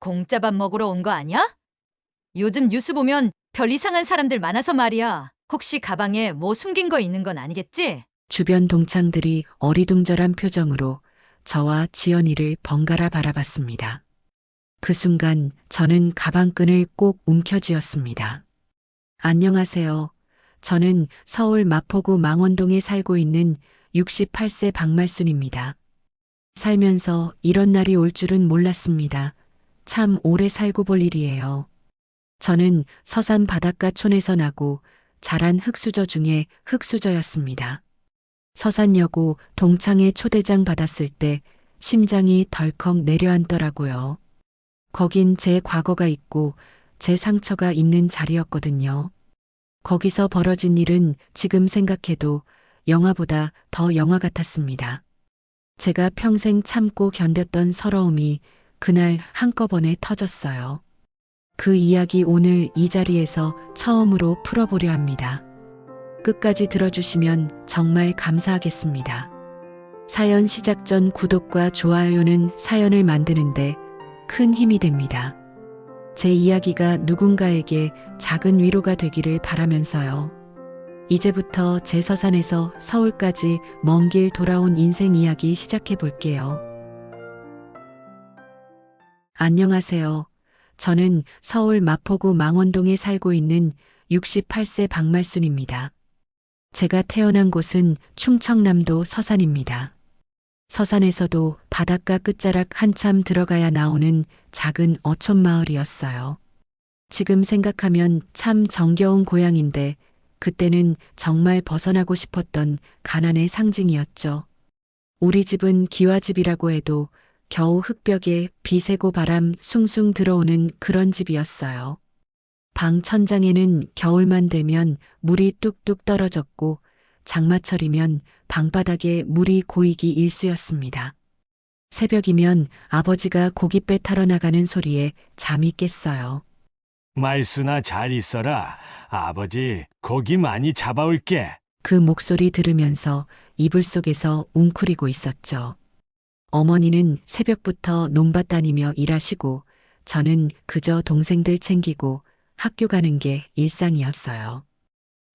공짜밥 먹으러 온 거 아니야? 요즘 뉴스 보면 별 이상한 사람들 많아서 말이야. 혹시 가방에 뭐 숨긴 거 있는 건 아니겠지? 주변 동창들이 어리둥절한 표정으로 저와 지연이를 번갈아 바라봤습니다. 그 순간 저는 가방끈을 꼭 움켜쥐었습니다. 안녕하세요. 저는 서울 마포구 망원동에 살고 있는 68세 박말순입니다. 살면서 이런 날이 올 줄은 몰랐습니다. 참 오래 살고 볼 일이에요. 저는 서산 바닷가촌에서 나고 자란 흙수저 중에 흙수저였습니다. 서산여고 동창회 초대장 받았을 때 심장이 덜컥 내려앉더라고요. 거긴 제 과거가 있고 제 상처가 있는 자리였거든요. 거기서 벌어진 일은 지금 생각해도 영화보다 더 영화 같았습니다. 제가 평생 참고 견뎠던 서러움이 그날 한꺼번에 터졌어요. 그 이야기 오늘 이 자리에서 처음으로 풀어보려 합니다. 끝까지 들어주시면 정말 감사하겠습니다. 사연 시작 전 구독과 좋아요는 사연을 만드는데 큰 힘이 됩니다. 제 이야기가 누군가에게 작은 위로가 되기를 바라면서요. 이제부터 제 서산에서 서울까지 먼 길 돌아온 인생 이야기 시작해 볼게요. 안녕하세요. 저는 서울 마포구 망원동에 살고 있는 68세 박말순입니다. 제가 태어난 곳은 충청남도 서산입니다. 서산에서도 바닷가 끝자락 한참 들어가야 나오는 작은 어촌 마을이었어요. 지금 생각하면 참 정겨운 고향인데 그때는 정말 벗어나고 싶었던 가난의 상징이었죠. 우리 집은 기와집이라고 해도 겨우 흙벽에 비 새고 바람 숭숭 들어오는 그런 집이었어요. 방 천장에는 겨울만 되면 물이 뚝뚝 떨어졌고 장마철이면 방바닥에 물이 고이기 일쑤였습니다. 새벽이면 아버지가 고깃배 타러 나가는 소리에 잠이 깼어요. 말순아 잘 있어라. 아버지 고기 많이 잡아올게. 그 목소리 들으면서 이불 속에서 웅크리고 있었죠. 어머니는 새벽부터 논밭 다니며 일하시고 저는 그저 동생들 챙기고 학교 가는 게 일상이었어요.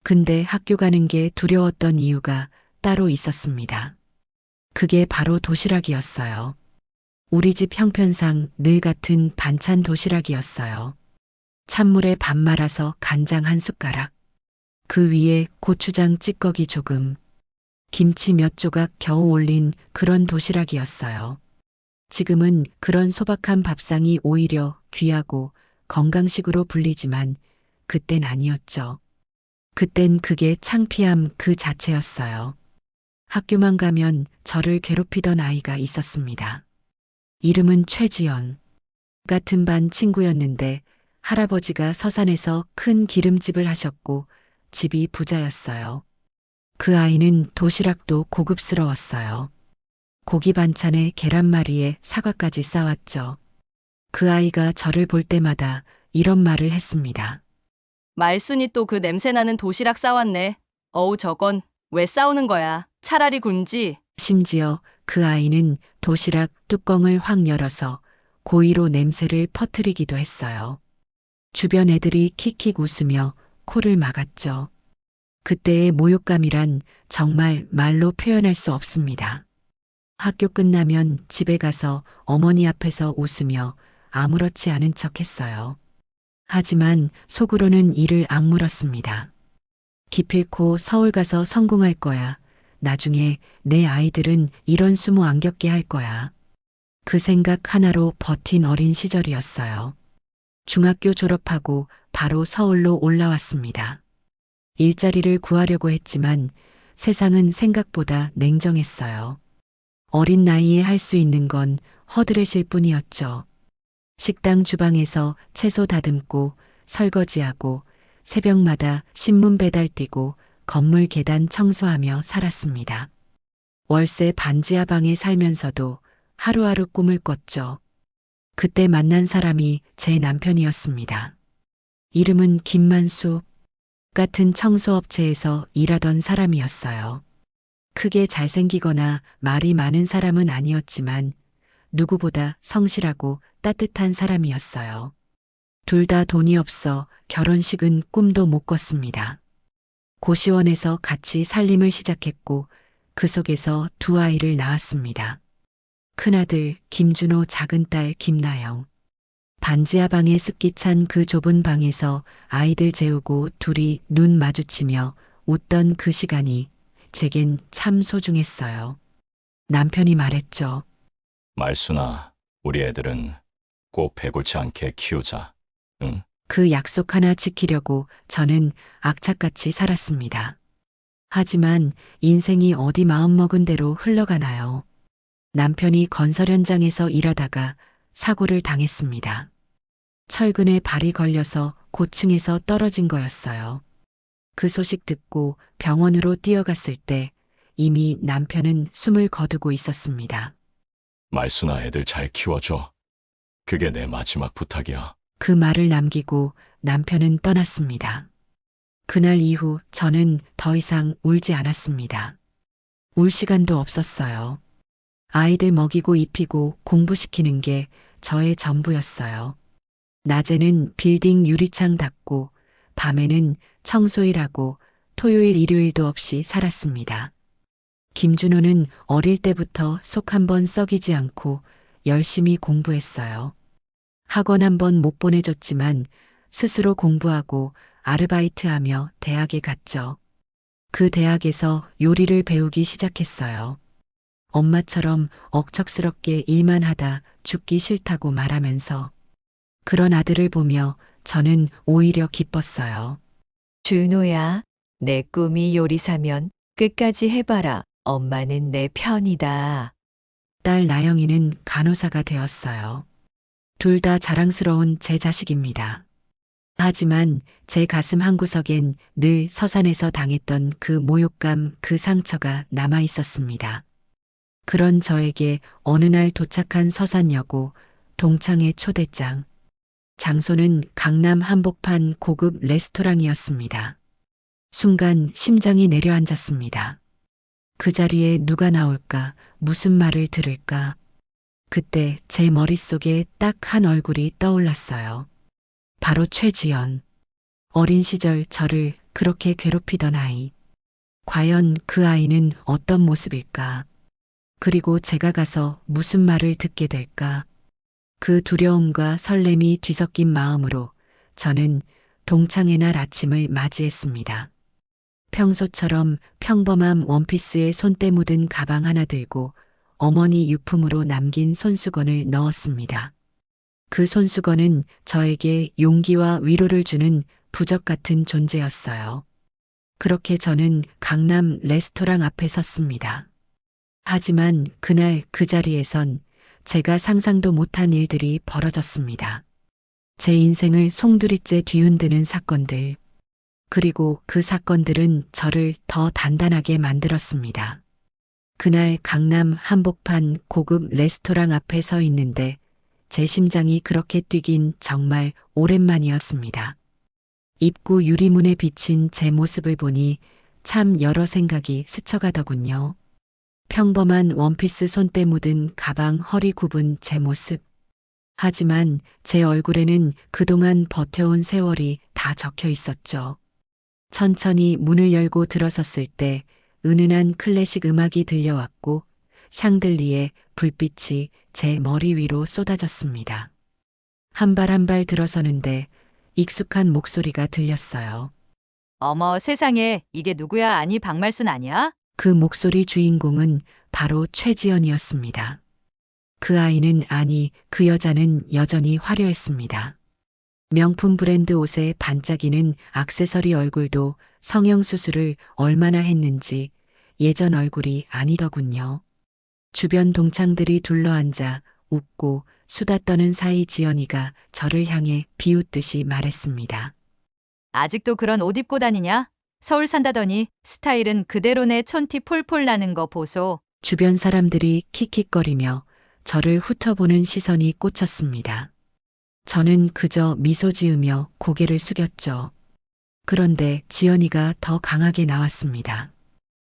근데 학교 가는 게 두려웠던 이유가 따로 있었습니다. 그게 바로 도시락이었어요. 우리 집 형편상 늘 같은 반찬 도시락이었어요. 찬물에 밥 말아서 간장 한 숟가락, 그 위에 고추장 찌꺼기 조금, 김치 몇 조각 겨우 올린 그런 도시락이었어요. 지금은 그런 소박한 밥상이 오히려 귀하고 건강식으로 불리지만 그땐 아니었죠. 그땐 그게 창피함 그 자체였어요. 학교만 가면 저를 괴롭히던 아이가 있었습니다. 이름은 최지연. 같은 반 친구였는데 할아버지가 서산에서 큰 기름집을 하셨고 집이 부자였어요. 그 아이는 도시락도 고급스러웠어요. 고기 반찬에 계란말이에 사과까지 싸왔죠. 그 아이가 저를 볼 때마다 이런 말을 했습니다. 말순이 또 그 냄새나는 도시락 싸왔네. 어우 저건 왜 싸우는 거야. 차라리 굶지. 심지어 그 아이는 도시락 뚜껑을 확 열어서 고의로 냄새를 퍼뜨리기도 했어요. 주변 애들이 킥킥 웃으며 코를 막았죠. 그때의 모욕감이란 정말 말로 표현할 수 없습니다. 학교 끝나면 집에 가서 어머니 앞에서 웃으며 아무렇지 않은 척 했어요. 하지만 속으로는 이를 악물었습니다. 기필코 서울 가서 성공할 거야. 나중에 내 아이들은 이런 수모 안 겪게 할 거야. 그 생각 하나로 버틴 어린 시절이었어요. 중학교 졸업하고 바로 서울로 올라왔습니다. 일자리를 구하려고 했지만 세상은 생각보다 냉정했어요. 어린 나이에 할 수 있는 건 허드렛일 뿐이었죠. 식당 주방에서 채소 다듬고 설거지하고 새벽마다 신문 배달 뛰고 건물 계단 청소하며 살았습니다. 월세 반지하 방에 살면서도 하루하루 꿈을 꿨죠. 그때 만난 사람이 제 남편이었습니다. 이름은 김만수. 같은 청소업체에서 일하던 사람이었어요. 크게 잘생기거나 말이 많은 사람은 아니었지만 누구보다 성실하고 따뜻한 사람이었어요. 둘 다 돈이 없어 결혼식은 꿈도 못 꿨습니다. 고시원에서 같이 살림을 시작했고 그 속에서 두 아이를 낳았습니다. 큰아들 김준호, 작은딸 김나영. 반지하 방에 습기 찬 그 좁은 방에서 아이들 재우고 둘이 눈 마주치며 웃던 그 시간이 제겐 참 소중했어요. 남편이 말했죠. 말순아, 우리 애들은 꼭 배골치 않게 키우자. 응? 그 약속 하나 지키려고 저는 악착같이 살았습니다. 하지만 인생이 어디 마음먹은 대로 흘러가나요? 남편이 건설 현장에서 일하다가 사고를 당했습니다. 철근에 발이 걸려서 고층에서 떨어진 거였어요. 그 소식 듣고 병원으로 뛰어갔을 때 이미 남편은 숨을 거두고 있었습니다. 말순아, 애들 잘 키워줘. 그게 내 마지막 부탁이야. 그 말을 남기고 남편은 떠났습니다. 그날 이후 저는 더 이상 울지 않았습니다. 울 시간도 없었어요. 아이들 먹이고 입히고 공부시키는 게 저의 전부였어요. 낮에는 빌딩 유리창 닦고 밤에는 청소일하고 토요일 일요일도 없이 살았습니다. 김준호는 어릴 때부터 속 한번 썩이지 않고 열심히 공부했어요. 학원 한번 못 보내줬지만 스스로 공부하고 아르바이트하며 대학에 갔죠. 그 대학에서 요리를 배우기 시작했어요. 엄마처럼 억척스럽게 일만 하다 죽기 싫다고 말하면서 그런 아들을 보며 저는 오히려 기뻤어요. 준호야, 내 꿈이 요리사면 끝까지 해봐라. 엄마는 내 편이다. 딸 나영이는 간호사가 되었어요. 둘 다 자랑스러운 제 자식입니다. 하지만 제 가슴 한구석엔 늘 서산에서 당했던 그 모욕감, 그 상처가 남아 있었습니다. 그런 저에게 어느 날 도착한 서산여고 동창회 초대장. 장소는 강남 한복판 고급 레스토랑이었습니다. 순간 심장이 내려앉았습니다. 그 자리에 누가 나올까, 무슨 말을 들을까. 그때 제 머릿속에 딱 한 얼굴이 떠올랐어요. 바로 최지연. 어린 시절 저를 그렇게 괴롭히던 아이. 과연 그 아이는 어떤 모습일까? 그리고 제가 가서 무슨 말을 듣게 될까? 그 두려움과 설렘이 뒤섞인 마음으로 저는 동창회 날 아침을 맞이했습니다. 평소처럼 평범한 원피스에 손때 묻은 가방 하나 들고 어머니 유품으로 남긴 손수건을 넣었습니다. 그 손수건은 저에게 용기와 위로를 주는 부적 같은 존재였어요. 그렇게 저는 강남 레스토랑 앞에 섰습니다. 하지만 그날 그 자리에선 제가 상상도 못한 일들이 벌어졌습니다. 제 인생을 송두리째 뒤흔드는 사건들. 그리고 그 사건들은 저를 더 단단하게 만들었습니다. 그날 강남 한복판 고급 레스토랑 앞에 서 있는데 제 심장이 그렇게 뛰긴 정말 오랜만이었습니다. 입구 유리문에 비친 제 모습을 보니 참 여러 생각이 스쳐가더군요. 평범한 원피스 손때 묻은 가방 허리 굽은 제 모습. 하지만 제 얼굴에는 그동안 버텨온 세월이 다 적혀 있었죠. 천천히 문을 열고 들어섰을 때 은은한 클래식 음악이 들려왔고 샹들리에 불빛이 제 머리 위로 쏟아졌습니다. 한 발 한 발 들어서는데 익숙한 목소리가 들렸어요. 어머 세상에 이게 누구야? 아니 박말순 아니야? 그 목소리 주인공은 바로 최지연이었습니다. 그 아이는 아니 그 여자는 여전히 화려했습니다. 명품 브랜드 옷에 반짝이는 액세서리 얼굴도 성형수술을 얼마나 했는지 예전 얼굴이 아니더군요. 주변 동창들이 둘러앉아 웃고 수다 떠는 사이 지연이가 저를 향해 비웃듯이 말했습니다. 아직도 그런 옷 입고 다니냐? 서울 산다더니 스타일은 그대로네. 촌티 폴폴 나는 거 보소. 주변 사람들이 킥킥거리며 저를 훑어보는 시선이 꽂혔습니다. 저는 그저 미소 지으며 고개를 숙였죠. 그런데 지연이가 더 강하게 나왔습니다.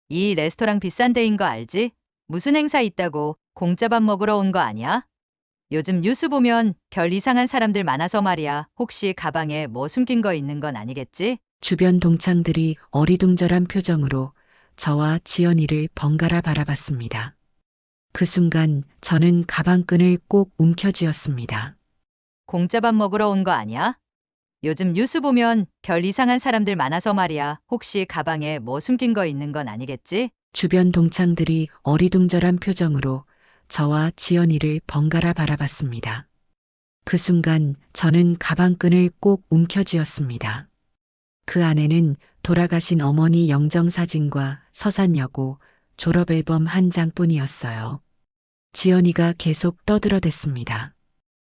이 레스토랑 비싼 데인 거 알지? 무슨 행사 있다고 공짜 밥 먹으러 온 거 아니야? 요즘 뉴스 보면 별 이상한 사람들 많아서 말이야. 혹시 가방에 뭐 숨긴 거 있는 건 아니겠지? 주변 동창들이 어리둥절한 표정으로 저와 지연이를 번갈아 바라봤습니다. 그 순간 저는 가방끈을 꼭 움켜쥐었습니다. 공짜밥 먹으러 온 거 아니야? 요즘 뉴스 보면 별 이상한 사람들 많아서 말이야. 혹시 가방에 뭐 숨긴 거 있는 건 아니겠지? 주변 동창들이 어리둥절한 표정으로 저와 지연이를 번갈아 바라봤습니다. 그 순간 저는 가방끈을 꼭 움켜쥐었습니다. 그 안에는 돌아가신 어머니 영정사진과 서산여고 졸업앨범 한 장뿐이었어요. 지연이가 계속 떠들어댔습니다.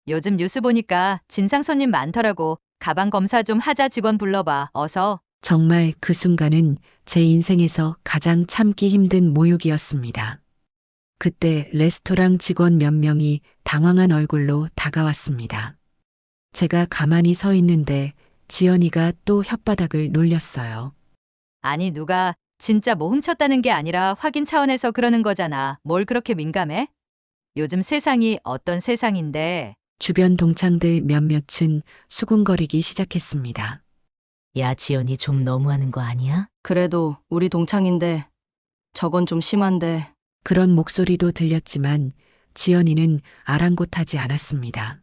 요즘 뉴스 보니까 진상 손님 많더라고. 가방 검사 좀 하자. 직원 불러봐. 어서. 정말 그 순간은 제 인생에서 가장 참기 힘든 모욕이었습니다. 그때 레스토랑 직원 몇 명이 당황한 얼굴로 다가왔습니다. 제가 가만히 서 있는데 지연이가 또 혓바닥을 놀렸어요. 아니 누가 진짜 뭐 훔쳤다는 게 아니라 확인 차원에서 그러는 거잖아. 뭘 그렇게 민감해? 요즘 세상이 어떤 세상인데. 주변 동창들 몇몇은 수군거리기 시작했습니다. 야, 지연이 좀 너무하는 거 아니야? 그래도 우리 동창인데 저건 좀 심한데. 그런 목소리도 들렸지만 지연이는 아랑곳하지 않았습니다.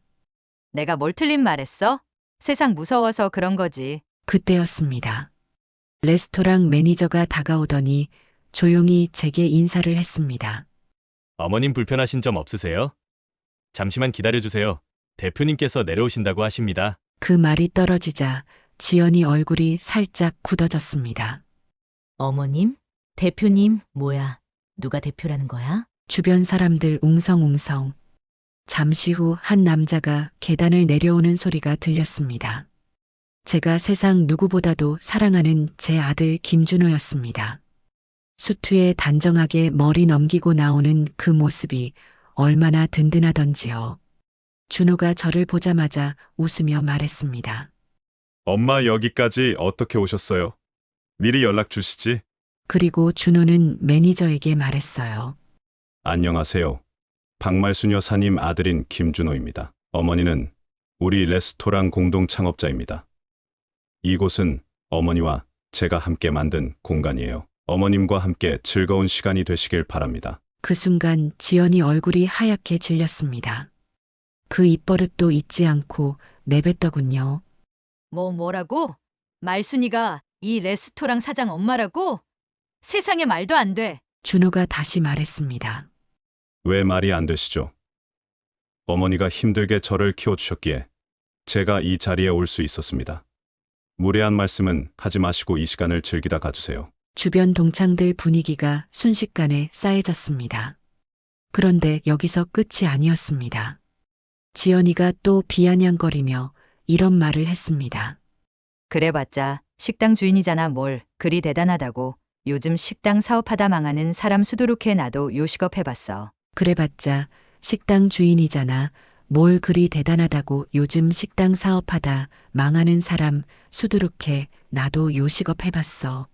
내가 뭘 틀린 말했어? 세상 무서워서 그런 거지. 그때였습니다. 레스토랑 매니저가 다가오더니 조용히 제게 인사를 했습니다. 어머님 불편하신 점 없으세요? 잠시만 기다려주세요. 대표님께서 내려오신다고 하십니다. 그 말이 떨어지자 지연이 얼굴이 살짝 굳어졌습니다. 어머님? 대표님? 뭐야? 누가 대표라는 거야? 주변 사람들 웅성웅성. 잠시 후 한 남자가 계단을 내려오는 소리가 들렸습니다. 제가 세상 누구보다도 사랑하는 제 아들 김준호였습니다. 수트에 단정하게 머리 넘기고 나오는 그 모습이 얼마나 든든하던지요. 준호가 저를 보자마자 웃으며 말했습니다. 엄마 여기까지 어떻게 오셨어요? 미리 연락 주시지. 그리고 준호는 매니저에게 말했어요. 안녕하세요. 박말순 여사님 아들인 김준호입니다. 어머니는 우리 레스토랑 공동 창업자입니다. 이곳은 어머니와 제가 함께 만든 공간이에요. 어머님과 함께 즐거운 시간이 되시길 바랍니다. 그 순간 지연이 얼굴이 하얗게 질렸습니다. 그 입버릇도 잊지 않고 내뱉더군요. 뭐라고? 말순이가 이 레스토랑 사장 엄마라고? 세상에 말도 안 돼. 준호가 다시 말했습니다. 왜 말이 안 되시죠? 어머니가 힘들게 저를 키워주셨기에 제가 이 자리에 올 수 있었습니다. 무례한 말씀은 하지 마시고 이 시간을 즐기다 가주세요. 주변 동창들 분위기가 순식간에 싸해졌습니다. 그런데 여기서 끝이 아니었습니다. 지연이가 또 비아냥거리며 이런 말을 했습니다. 그래봤자 식당 주인이잖아. 뭘 그리 대단하다고. 요즘 식당 사업하다 망하는 사람 수두룩해. 나도 요식업 해봤어. 그래봤자 식당 주인이잖아. 뭘 그리 대단하다고. 요즘 식당 사업하다 망하는 사람 수두룩해. 나도 요식업 해봤어.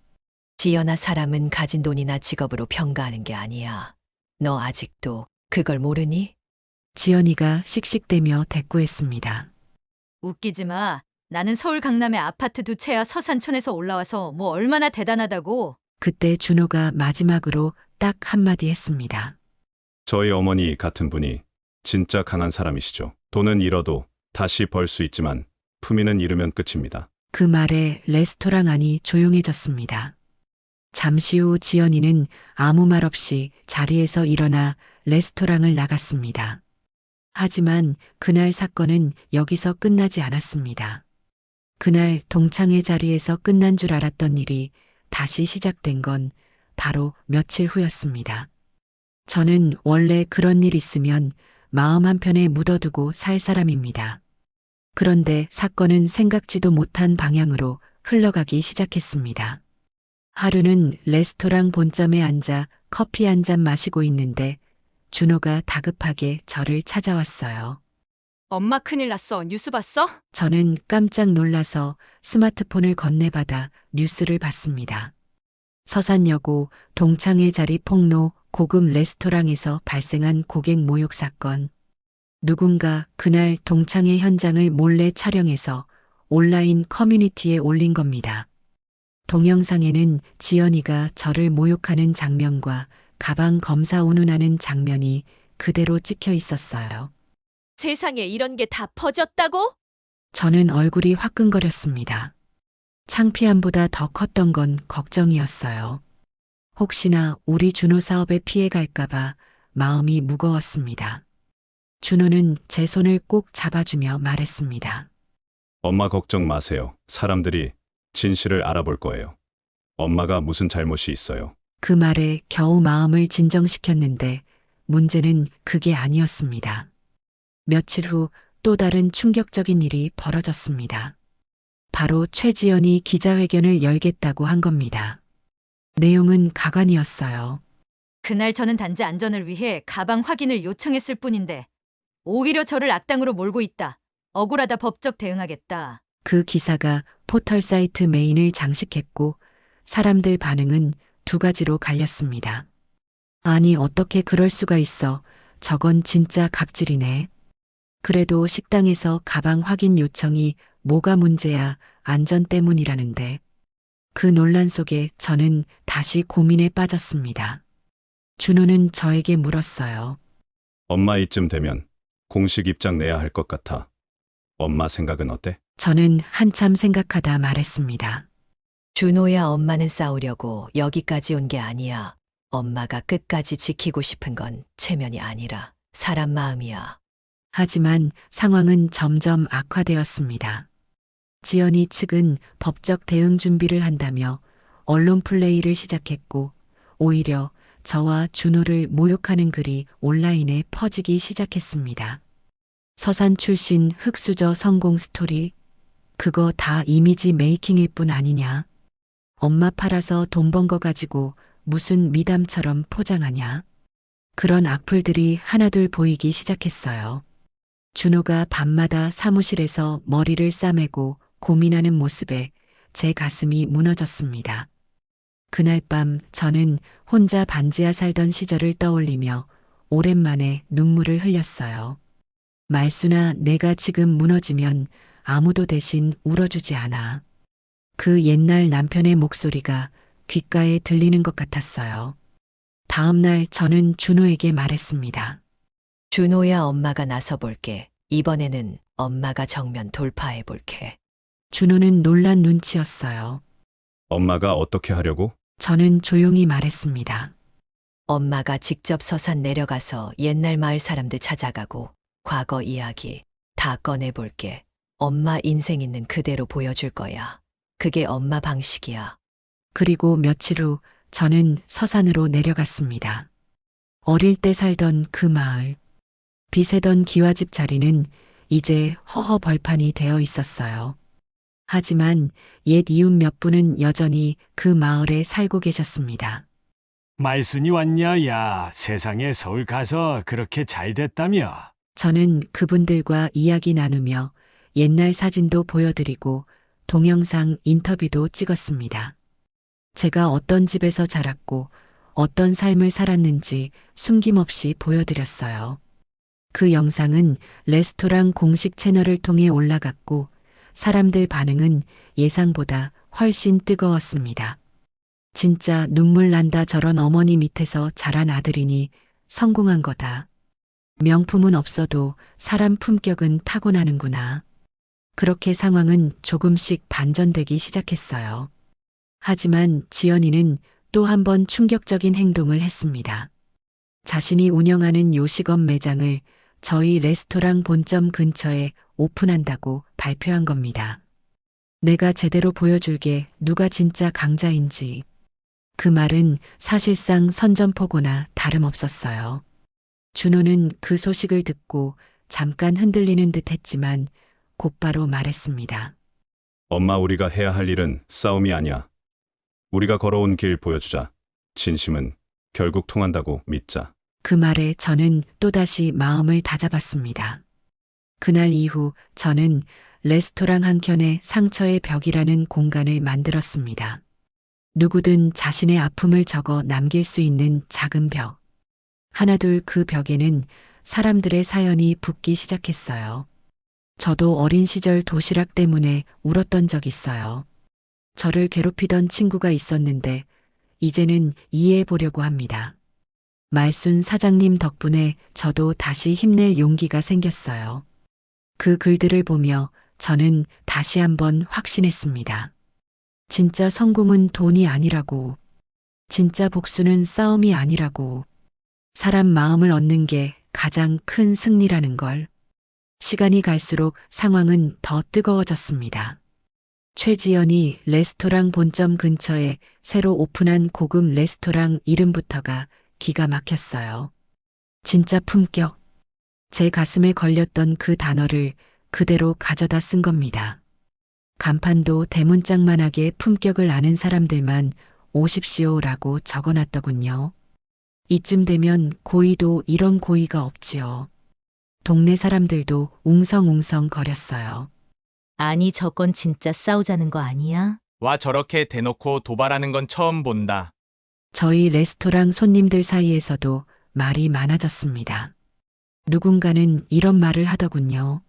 지연아, 사람은 가진 돈이나 직업으로 평가하는 게 아니야. 너 아직도 그걸 모르니? 지연이가 씩씩대며 대꾸했습니다. 웃기지 마. 나는 서울 강남에 아파트 2채야 서산촌에서 올라와서 뭐 얼마나 대단하다고. 그때 준호가 마지막으로 딱 한마디 했습니다. 저희 어머니 같은 분이 진짜 강한 사람이시죠. 돈은 잃어도 다시 벌 수 있지만 품위는 잃으면 끝입니다. 그 말에 레스토랑 안이 조용해졌습니다. 잠시 후 지연이는 아무 말 없이 자리에서 일어나 레스토랑을 나갔습니다. 하지만 그날 사건은 여기서 끝나지 않았습니다. 그날 동창회 자리에서 끝난 줄 알았던 일이 다시 시작된 건 바로 며칠 후였습니다. 저는 원래 그런 일 있으면 마음 한편에 묻어두고 살 사람입니다. 그런데 사건은 생각지도 못한 방향으로 흘러가기 시작했습니다. 하루는 레스토랑 본점에 앉아 커피 한 잔 마시고 있는데 준호가 다급하게 저를 찾아왔어요. 엄마 큰일 났어. 뉴스 봤어? 저는 깜짝 놀라서 스마트폰을 건네받아 뉴스를 봤습니다. 서산여고 동창회 자리 폭로 고급 레스토랑에서 발생한 고객 모욕 사건. 누군가 그날 동창회 현장을 몰래 촬영해서 온라인 커뮤니티에 올린 겁니다. 동영상에는 지연이가 저를 모욕하는 장면과 가방 검사 운운하는 장면이 그대로 찍혀 있었어요. 세상에 이런 게 다 퍼졌다고? 저는 얼굴이 화끈거렸습니다. 창피함보다 더 컸던 건 걱정이었어요. 혹시나 우리 준호 사업에 피해 갈까봐 마음이 무거웠습니다. 준호는 제 손을 꼭 잡아주며 말했습니다. 엄마 걱정 마세요. 사람들이 진실을 알아볼 거예요. 엄마가 무슨 잘못이 있어요. 그 말에 겨우 마음을 진정시켰는데 문제는 그게 아니었습니다. 며칠 후 또 다른 충격적인 일이 벌어졌습니다. 바로 최지연이 기자회견을 열겠다고 한 겁니다. 내용은 가관이었어요. 그날 저는 단지 안전을 위해 가방 확인을 요청했을 뿐인데 오히려 저를 악당으로 몰고 있다. 억울하다. 법적 대응하겠다. 그 기사가 포털 사이트 메인을 장식했고 사람들 반응은 두 가지로 갈렸습니다. 아니, 어떻게 그럴 수가 있어. 저건 진짜 갑질이네. 그래도 식당에서 가방 확인 요청이 뭐가 문제야. 안전 때문이라는데. 그 논란 속에 저는 다시 고민에 빠졌습니다. 준호는 저에게 물었어요. 엄마 이쯤 되면 공식 입장 내야 할 것 같아. 엄마 생각은 어때? 저는 한참 생각하다 말했습니다. 준호야, 엄마는 싸우려고 여기까지 온 게 아니야. 엄마가 끝까지 지키고 싶은 건 체면이 아니라 사람 마음이야. 하지만 상황은 점점 악화되었습니다. 지연이 측은 법적 대응 준비를 한다며 언론 플레이를 시작했고 오히려 저와 준호를 모욕하는 글이 온라인에 퍼지기 시작했습니다. 서산 출신 흑수저 성공 스토리, 그거 다 이미지 메이킹일 뿐 아니냐. 엄마 팔아서 돈 번 거 가지고 무슨 미담처럼 포장하냐. 그런 악플들이 하나둘 보이기 시작했어요. 준호가 밤마다 사무실에서 머리를 싸매고 고민하는 모습에 제 가슴이 무너졌습니다. 그날 밤 저는 혼자 반지하 살던 시절을 떠올리며 오랜만에 눈물을 흘렸어요. 말수나 내가 지금 무너지면 아무도 대신 울어주지 않아. 그 옛날 남편의 목소리가 귓가에 들리는 것 같았어요. 다음 날 저는 준호에게 말했습니다. 준호야, 엄마가 나서 볼게. 이번에는 엄마가 정면 돌파해 볼게. 준호는 놀란 눈치였어요. 엄마가 어떻게 하려고? 저는 조용히 말했습니다. 엄마가 직접 서산 내려가서 옛날 마을 사람들 찾아가고 과거 이야기 다 꺼내볼게. 엄마 인생 있는 그대로 보여줄 거야. 그게 엄마 방식이야. 그리고 며칠 후 저는 서산으로 내려갔습니다. 어릴 때 살던 그 마을, 비세던 기와집 자리는 이제 허허벌판이 되어 있었어요. 하지만 옛 이웃 몇 분은 여전히 그 마을에 살고 계셨습니다. 말순이 왔냐? 야, 세상에 서울 가서 그렇게 잘 됐다며. 저는 그분들과 이야기 나누며 옛날 사진도 보여드리고 동영상 인터뷰도 찍었습니다. 제가 어떤 집에서 자랐고 어떤 삶을 살았는지 숨김없이 보여드렸어요. 그 영상은 레스토랑 공식 채널을 통해 올라갔고 사람들 반응은 예상보다 훨씬 뜨거웠습니다. 진짜 눈물 난다. 저런 어머니 밑에서 자란 아들이니 성공한 거다. 명품은 없어도 사람 품격은 타고나는구나. 그렇게 상황은 조금씩 반전되기 시작했어요. 하지만 지연이는 또 한 번 충격적인 행동을 했습니다. 자신이 운영하는 요식업 매장을 저희 레스토랑 본점 근처에 오픈한다고 발표한 겁니다. 내가 제대로 보여줄게. 누가 진짜 강자인지. 그 말은 사실상 선전포고나 다름없었어요. 준호는 그 소식을 듣고 잠깐 흔들리는 듯 했지만 곧바로 말했습니다. 엄마, 우리가 해야 할 일은 싸움이 아니야. 우리가 걸어온 길 보여주자. 진심은 결국 통한다고 믿자. 그 말에 저는 또다시 마음을 다잡았습니다. 그날 이후 저는 레스토랑 한켠에 상처의 벽이라는 공간을 만들었습니다. 누구든 자신의 아픔을 적어 남길 수 있는 작은 벽. 하나둘 그 벽에는 사람들의 사연이 붙기 시작했어요. 저도 어린 시절 도시락 때문에 울었던 적 있어요. 저를 괴롭히던 친구가 있었는데 이제는 이해해 보려고 합니다. 말순 사장님 덕분에 저도 다시 힘낼 용기가 생겼어요. 그 글들을 보며 저는 다시 한번 확신했습니다. 진짜 성공은 돈이 아니라고, 진짜 복수는 싸움이 아니라고, 사람 마음을 얻는 게 가장 큰 승리라는 걸. 시간이 갈수록 상황은 더 뜨거워졌습니다. 최지연이 레스토랑 본점 근처에 새로 오픈한 고급 레스토랑 이름부터가 기가 막혔어요. 진짜 품격. 제 가슴에 걸렸던 그 단어를 그대로 가져다 쓴 겁니다. 간판도 대문짝만하게 품격을 아는 사람들만 오십시오라고 적어놨더군요. 이쯤 되면 고의도 이런 고의가 없지요. 동네 사람들도 웅성웅성 거렸어요. 아니, 저건 진짜 싸우자는 거 아니야? 와, 저렇게 대놓고 도발하는 건 처음 본다. 저희 레스토랑 손님들 사이에서도 말이 많아졌습니다. 누군가는 이런 말을 하더군요.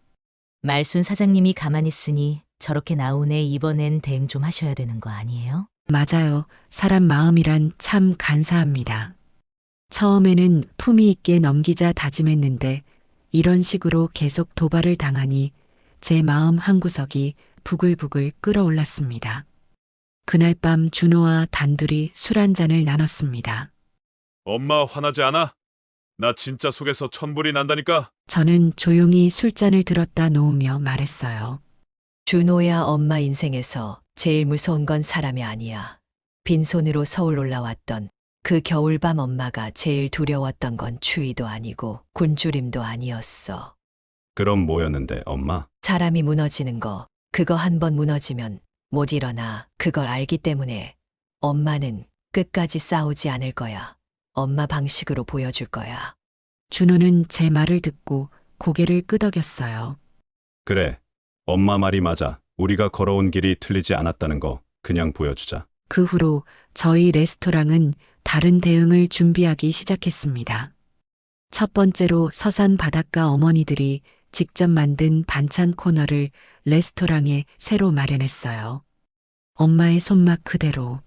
말순 사장님이 가만히 있으니 저렇게 나오네. 이번엔 대응 좀 하셔야 되는 거 아니에요? 맞아요. 사람 마음이란 참 간사합니다. 처음에는 품위 있게 넘기자 다짐했는데 이런 식으로 계속 도발을 당하니 제 마음 한구석이 부글부글 끓어올랐습니다. 그날 밤 준호와 단둘이 술 한 잔을 나눴습니다. 엄마 화나지 않아? 나 진짜 속에서 천불이 난다니까? 저는 조용히 술잔을 들었다 놓으며 말했어요. 준호야, 엄마 인생에서 제일 무서운 건 사람이 아니야. 빈손으로 서울 올라왔던 그 겨울밤 엄마가 제일 두려웠던 건 추위도 아니고 굶주림도 아니었어. 그럼 뭐였는데, 엄마? 사람이 무너지는 거, 그거 한 번 무너지면 못 일어나. 그걸 알기 때문에 엄마는 끝까지 싸우지 않을 거야. 엄마 방식으로 보여줄 거야. 준호는 제 말을 듣고 고개를 끄덕였어요. 그래. 엄마 말이 맞아. 우리가 걸어온 길이 틀리지 않았다는 거 그냥 보여주자. 그 후로 저희 레스토랑은 다른 대응을 준비하기 시작했습니다. 첫 번째로 서산 바닷가 어머니들이 직접 만든 반찬 코너를 레스토랑에 새로 마련했어요. 엄마의 손맛 그대로.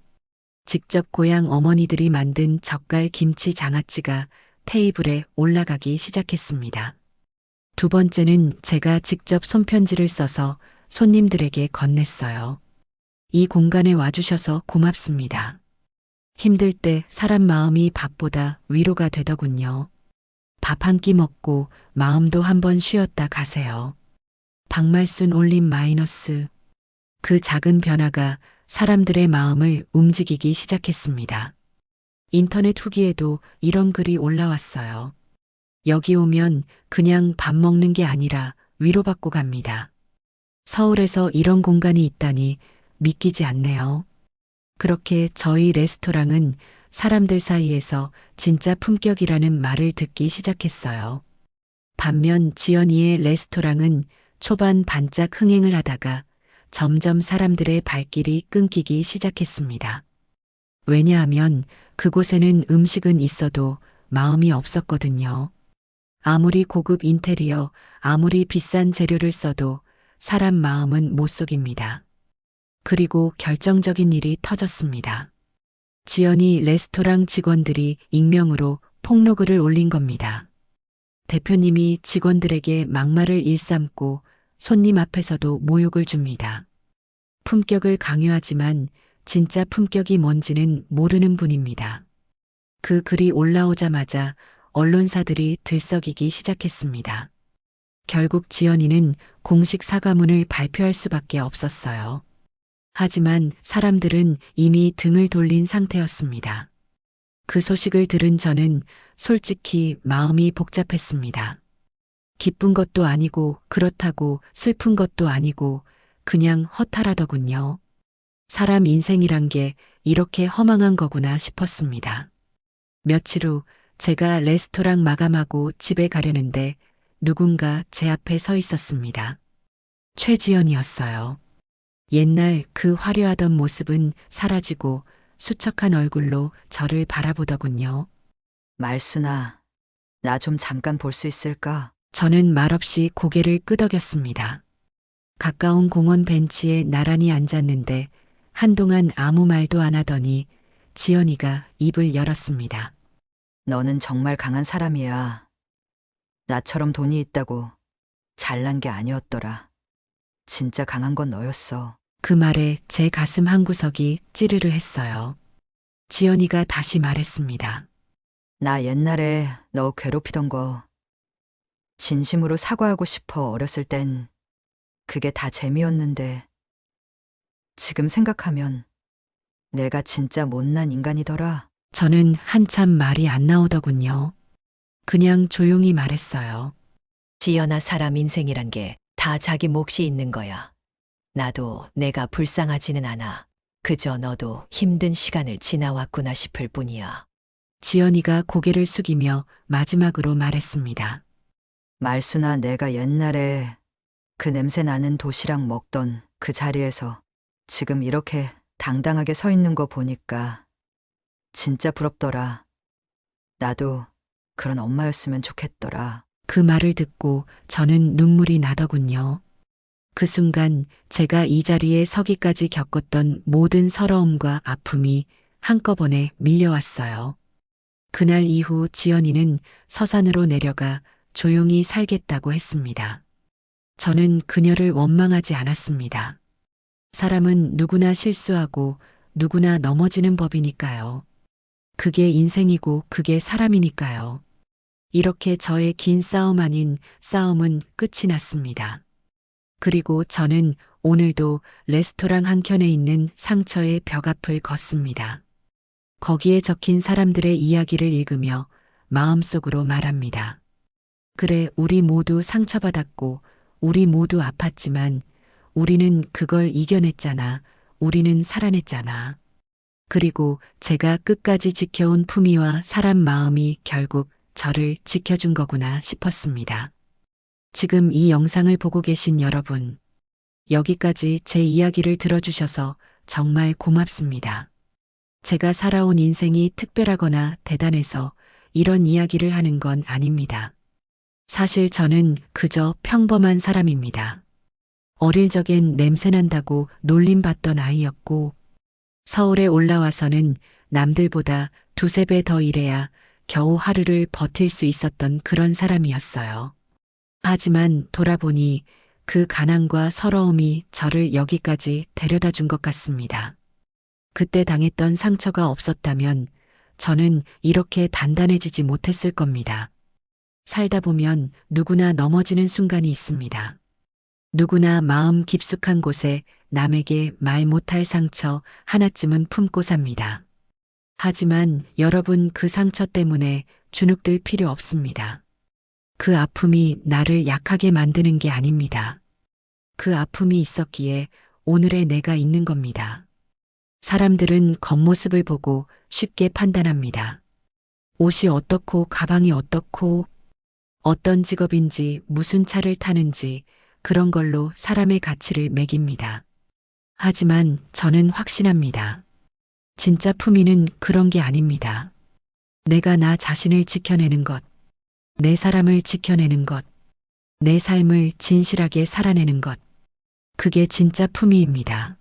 직접 고향 어머니들이 만든 젓갈 김치 장아찌가 테이블에 올라가기 시작했습니다. 두 번째는 제가 직접 손편지를 써서 손님들에게 건넸어요. 이 공간에 와주셔서 고맙습니다. 힘들 때 사람 마음이 밥보다 위로가 되더군요. 밥 한 끼 먹고 마음도 한번 쉬었다 가세요. 박말순 올림 마이너스. 그 작은 변화가 사람들의 마음을 움직이기 시작했습니다. 인터넷 후기에도 이런 글이 올라왔어요. 여기 오면 그냥 밥 먹는 게 아니라 위로받고 갑니다. 서울에서 이런 공간이 있다니 믿기지 않네요. 그렇게 저희 레스토랑은 사람들 사이에서 진짜 품격이라는 말을 듣기 시작했어요. 반면 지연이의 레스토랑은 초반 반짝 흥행을 하다가 점점 사람들의 발길이 끊기기 시작했습니다. 왜냐하면 그곳에는 음식은 있어도 마음이 없었거든요. 아무리 고급 인테리어, 아무리 비싼 재료를 써도 사람 마음은 못 속입니다. 그리고 결정적인 일이 터졌습니다. 지연이 레스토랑 직원들이 익명으로 폭로글을 올린 겁니다. 대표님이 직원들에게 막말을 일삼고 손님 앞에서도 모욕을 줍니다. 품격을 강요하지만 진짜 품격이 뭔지는 모르는 분입니다. 그 글이 올라오자마자 언론사들이 들썩이기 시작했습니다. 결국 지연이는 공식 사과문을 발표할 수밖에 없었어요. 하지만 사람들은 이미 등을 돌린 상태였습니다. 그 소식을 들은 저는 솔직히 마음이 복잡했습니다. 기쁜 것도 아니고 그렇다고 슬픈 것도 아니고 그냥 허탈하더군요. 사람 인생이란 게 이렇게 허망한 거구나 싶었습니다. 며칠 후 제가 레스토랑 마감하고 집에 가려는데 누군가 제 앞에 서 있었습니다. 최지연이었어요. 옛날 그 화려하던 모습은 사라지고 수척한 얼굴로 저를 바라보더군요. 말순아, 나 좀 잠깐 볼 수 있을까? 저는 말없이 고개를 끄덕였습니다. 가까운 공원 벤치에 나란히 앉았는데 한동안 아무 말도 안 하더니 지연이가 입을 열었습니다. 너는 정말 강한 사람이야. 나처럼 돈이 있다고 잘난 게 아니었더라. 진짜 강한 건 너였어. 그 말에 제 가슴 한구석이 찌르르 했어요. 지연이가 다시 말했습니다. 나 옛날에 너 괴롭히던 거 진심으로 사과하고 싶어. 어렸을 땐 그게 다 재미였는데 지금 생각하면 내가 진짜 못난 인간이더라. 저는 한참 말이 안 나오더군요. 그냥 조용히 말했어요. 지연아, 사람 인생이란 게 다 자기 몫이 있는 거야. 나도 내가 불쌍하지는 않아. 그저 너도 힘든 시간을 지나왔구나 싶을 뿐이야. 지연이가 고개를 숙이며 마지막으로 말했습니다. 말수나 내가 옛날에 그 냄새 나는 도시락 먹던 그 자리에서 지금 이렇게 당당하게 서 있는 거 보니까 진짜 부럽더라. 나도 그런 엄마였으면 좋겠더라. 그 말을 듣고 저는 눈물이 나더군요. 그 순간 제가 이 자리에 서기까지 겪었던 모든 서러움과 아픔이 한꺼번에 밀려왔어요. 그날 이후 지연이는 서산으로 내려가 조용히 살겠다고 했습니다. 저는 그녀를 원망하지 않았습니다. 사람은 누구나 실수하고 누구나 넘어지는 법이니까요. 그게 인생이고 그게 사람이니까요. 이렇게 저의 긴 싸움 아닌 싸움은 끝이 났습니다. 그리고 저는 오늘도 레스토랑 한켠에 있는 상처의 벽 앞을 걷습니다. 거기에 적힌 사람들의 이야기를 읽으며 마음속으로 말합니다. 그래, 우리 모두 상처받았고 우리 모두 아팠지만 우리는 그걸 이겨냈잖아. 우리는 살아냈잖아. 그리고 제가 끝까지 지켜온 품위와 사람 마음이 결국 저를 지켜준 거구나 싶었습니다. 지금 이 영상을 보고 계신 여러분, 여기까지 제 이야기를 들어주셔서 정말 고맙습니다. 제가 살아온 인생이 특별하거나 대단해서 이런 이야기를 하는 건 아닙니다. 사실 저는 그저 평범한 사람입니다. 어릴 적엔 냄새난다고 놀림받던 아이였고, 서울에 올라와서는 남들보다 두세 배 더 일해야 겨우 하루를 버틸 수 있었던 그런 사람이었어요. 하지만 돌아보니 그 가난과 서러움이 저를 여기까지 데려다 준 것 같습니다. 그때 당했던 상처가 없었다면 저는 이렇게 단단해지지 못했을 겁니다. 살다 보면 누구나 넘어지는 순간이 있습니다. 누구나 마음 깊숙한 곳에 남에게 말 못할 상처 하나쯤은 품고 삽니다. 하지만 여러분, 그 상처 때문에 주눅들 필요 없습니다. 그 아픔이 나를 약하게 만드는 게 아닙니다. 그 아픔이 있었기에 오늘의 내가 있는 겁니다. 사람들은 겉모습을 보고 쉽게 판단합니다. 옷이 어떻고 가방이 어떻고 어떤 직업인지 무슨 차를 타는지 그런 걸로 사람의 가치를 매깁니다. 하지만 저는 확신합니다. 진짜 품위는 그런 게 아닙니다. 내가 나 자신을 지켜내는 것, 내 사람을 지켜내는 것, 내 삶을 진실하게 살아내는 것, 그게 진짜 품위입니다.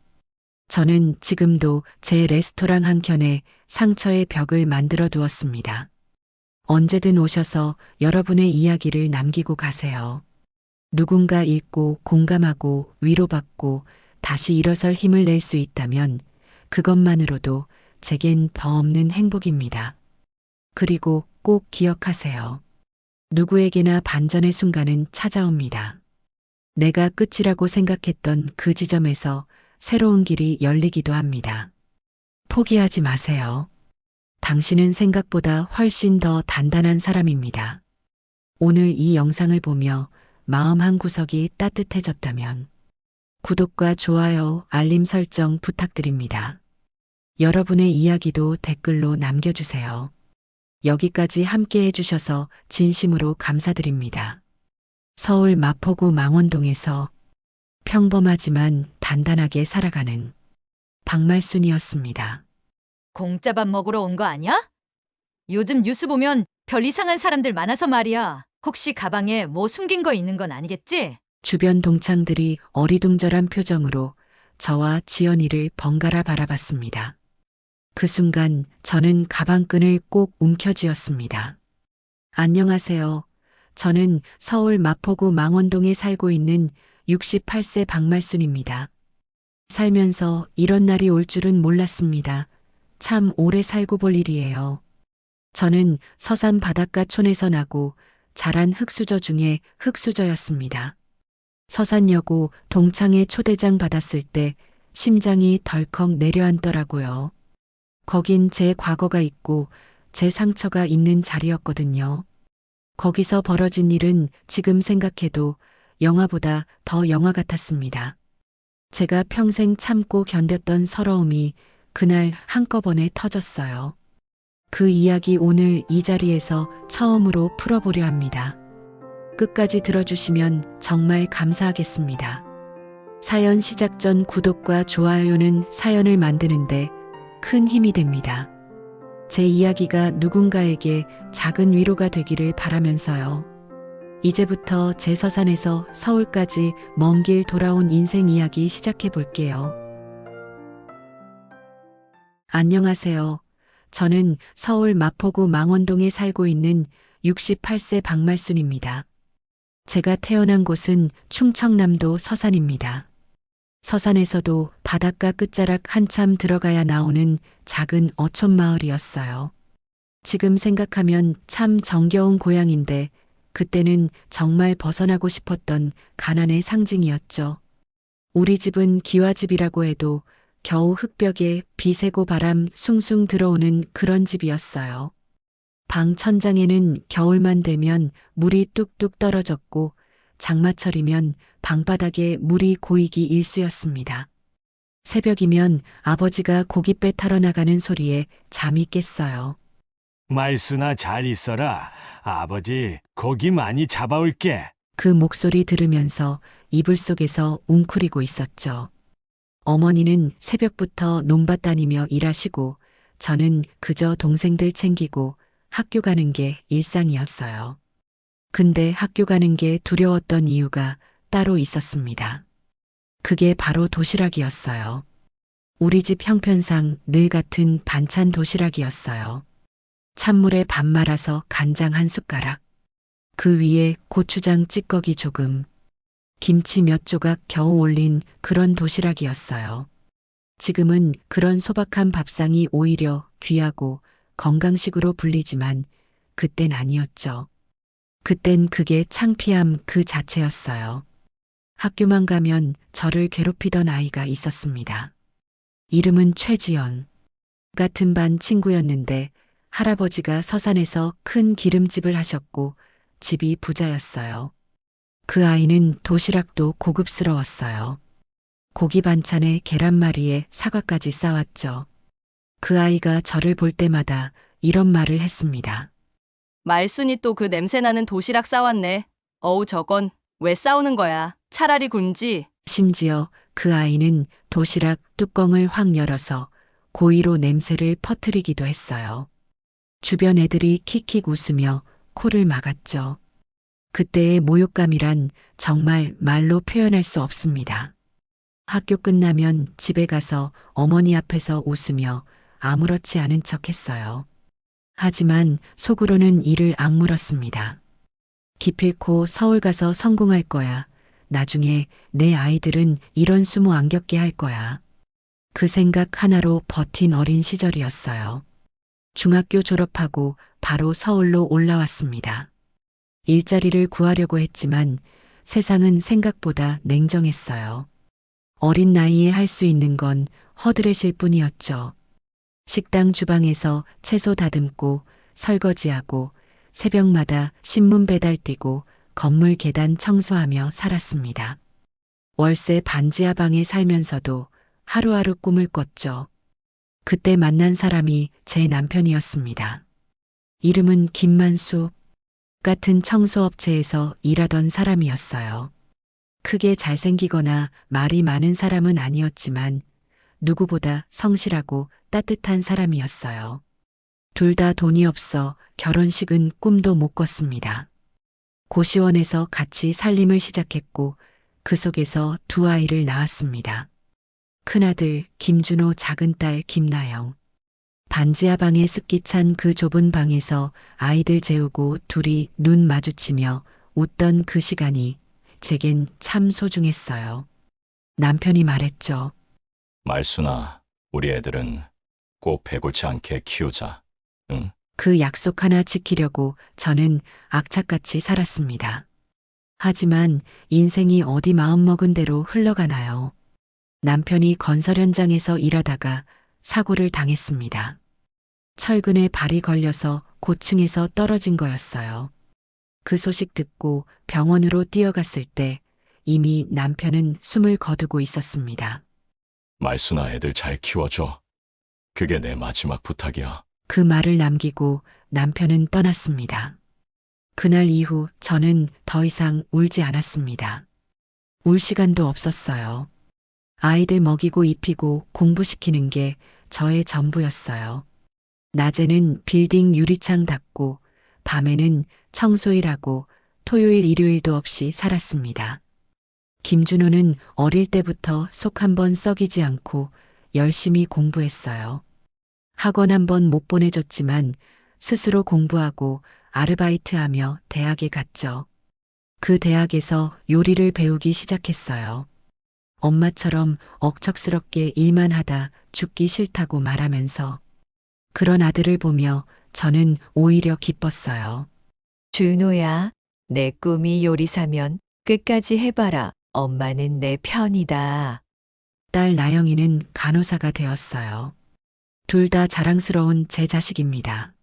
저는 지금도 제 레스토랑 한켠에 상처의 벽을 만들어 두었습니다. 언제든 오셔서 여러분의 이야기를 남기고 가세요. 누군가 읽고 공감하고 위로받고 다시 일어설 힘을 낼 수 있다면 그것만으로도 제겐 더 없는 행복입니다. 그리고 꼭 기억하세요. 누구에게나 반전의 순간은 찾아옵니다. 내가 끝이라고 생각했던 그 지점에서 새로운 길이 열리기도 합니다. 포기하지 마세요. 당신은 생각보다 훨씬 더 단단한 사람입니다. 오늘 이 영상을 보며 마음 한구석이 따뜻해졌다면 구독과 좋아요, 알림 설정 부탁드립니다. 여러분의 이야기도 댓글로 남겨주세요. 여기까지 함께 해주셔서 진심으로 감사드립니다. 서울 마포구 망원동에서 평범하지만 단단하게 살아가는 박말순이었습니다. 공짜 밥 먹으러 온 거 아니야? 요즘 뉴스 보면 별 이상한 사람들 많아서 말이야. 혹시 가방에 뭐 숨긴 거 있는 건 아니겠지? 주변 동창들이 어리둥절한 표정으로 저와 지연이를 번갈아 바라봤습니다. 그 순간 저는 가방끈을 꼭 움켜쥐었습니다. 안녕하세요. 저는 서울 마포구 망원동에 살고 있는 68세 박말순입니다. 살면서 이런 날이 올 줄은 몰랐습니다. 참 오래 살고 볼 일이에요. 저는 서산 바닷가촌에서 나고 자란 흙수저 중에 흙수저였습니다. 서산여고 동창회 초대장 받았을 때 심장이 덜컥 내려앉더라고요. 거긴 제 과거가 있고 제 상처가 있는 자리였거든요. 거기서 벌어진 일은 지금 생각해도 영화보다 더 영화 같았습니다. 제가 평생 참고 견뎠던 서러움이 그날 한꺼번에 터졌어요. 그 이야기 오늘 이 자리에서 처음으로 풀어보려 합니다. 끝까지 들어주시면 정말 감사하겠습니다. 사연 시작 전 구독과 좋아요는 사연을 만드는데 큰 힘이 됩니다. 제 이야기가 누군가에게 작은 위로가 되기를 바라면서요. 이제부터 제 서산에서 서울까지 먼 길 돌아온 인생 이야기 시작해 볼게요. 안녕하세요. 저는 서울 마포구 망원동에 살고 있는 68세 박말순입니다. 제가 태어난 곳은 충청남도 서산입니다. 서산에서도 바닷가 끝자락 한참 들어가야 나오는 작은 어촌 마을이었어요. 지금 생각하면 참 정겨운 고향인데 그때는 정말 벗어나고 싶었던 가난의 상징이었죠. 우리 집은 기와집이라고 해도 겨우 흙벽에 비 새고 바람 숭숭 들어오는 그런 집이었어요. 방 천장에는 겨울만 되면 물이 뚝뚝 떨어졌고 장마철이면 방바닥에 물이 고이기 일쑤였습니다. 새벽이면 아버지가 고깃배 타러 나가는 소리에 잠이 깼어요. 말순아 잘 있어라. 아버지 고기 많이 잡아올게. 그 목소리 들으면서 이불 속에서 웅크리고 있었죠. 어머니는 새벽부터 논밭 다니며 일하시고 저는 그저 동생들 챙기고 학교 가는 게 일상이었어요. 근데 학교 가는 게 두려웠던 이유가 따로 있었습니다. 그게 바로 도시락이었어요. 우리 집 형편상 늘 같은 반찬 도시락이었어요. 찬물에 밥 말아서 간장 한 숟가락, 그 위에 고추장 찌꺼기 조금, 김치 몇 조각 겨우 올린 그런 도시락이었어요. 지금은 그런 소박한 밥상이 오히려 귀하고 건강식으로 불리지만 그땐 아니었죠. 그땐 그게 창피함 그 자체였어요. 학교만 가면 저를 괴롭히던 아이가 있었습니다. 이름은 최지연. 같은 반 친구였는데 할아버지가 서산에서 큰 기름집을 하셨고 집이 부자였어요. 그 아이는 도시락도 고급스러웠어요. 고기 반찬에 계란말이에 사과까지 싸왔죠. 그 아이가 저를 볼 때마다 이런 말을 했습니다. 말순이 또 그 냄새나는 도시락 싸왔네. 어우 저건 왜 싸우는 거야. 차라리 굶지. 심지어 그 아이는 도시락 뚜껑을 확 열어서 고의로 냄새를 퍼뜨리기도 했어요. 주변 애들이 킥킥 웃으며 코를 막았죠. 그때의 모욕감이란 정말 말로 표현할 수 없습니다. 학교 끝나면 집에 가서 어머니 앞에서 웃으며 아무렇지 않은 척 했어요. 하지만 속으로는 이를 악물었습니다. 기필코 서울 가서 성공할 거야. 나중에 내 아이들은 이런 수모 안 겪게 할 거야. 그 생각 하나로 버틴 어린 시절이었어요. 중학교 졸업하고 바로 서울로 올라왔습니다. 일자리를 구하려고 했지만 세상은 생각보다 냉정했어요. 어린 나이에 할 수 있는 건 허드렛일 뿐이었죠. 식당 주방에서 채소 다듬고 설거지하고 새벽마다 신문 배달 뛰고 건물 계단 청소하며 살았습니다. 월세 반지하 방에 살면서도 하루하루 꿈을 꿨죠. 그때 만난 사람이 제 남편이었습니다. 이름은 김만수. 같은 청소업체에서 일하던 사람이었어요. 크게 잘생기거나 말이 많은 사람은 아니었지만 누구보다 성실하고 따뜻한 사람이었어요. 둘 다 돈이 없어 결혼식은 꿈도 못 꿨습니다. 고시원에서 같이 살림을 시작했고 그 속에서 두 아이를 낳았습니다. 큰아들 김준호, 작은딸 김나영. 반지하 방에 습기 찬 그 좁은 방에서 아이들 재우고 둘이 눈 마주치며 웃던 그 시간이 제겐 참 소중했어요. 남편이 말했죠. 말순아, 우리 애들은 꼭 배골치 않게 키우자. 응? 그 약속 하나 지키려고 저는 악착같이 살았습니다. 하지만 인생이 어디 마음먹은 대로 흘러가나요? 남편이 건설 현장에서 일하다가 사고를 당했습니다. 철근에 발이 걸려서 고층에서 떨어진 거였어요. 그 소식 듣고 병원으로 뛰어갔을 때 이미 남편은 숨을 거두고 있었습니다. 말순아, 애들 잘 키워줘. 그게 내 마지막 부탁이야. 그 말을 남기고 남편은 떠났습니다. 그날 이후 저는 더 이상 울지 않았습니다. 울 시간도 없었어요. 아이들 먹이고 입히고 공부시키는 게 저의 전부였어요. 낮에는 빌딩 유리창 닦고 밤에는 청소일하고 토요일 일요일도 없이 살았습니다. 김준호는 어릴 때부터 속 한번 썩이지 않고 열심히 공부했어요. 학원 한번 못 보내줬지만 스스로 공부하고 아르바이트하며 대학에 갔죠. 그 대학에서 요리를 배우기 시작했어요. 엄마처럼 억척스럽게 일만 하다 죽기 싫다고 말하면서 그런 아들을 보며 저는 오히려 기뻤어요. 준호야, 내 꿈이 요리사면 끝까지 해봐라. 엄마는 내 편이다. 딸 나영이는 간호사가 되었어요. 둘 다 자랑스러운 제 자식입니다.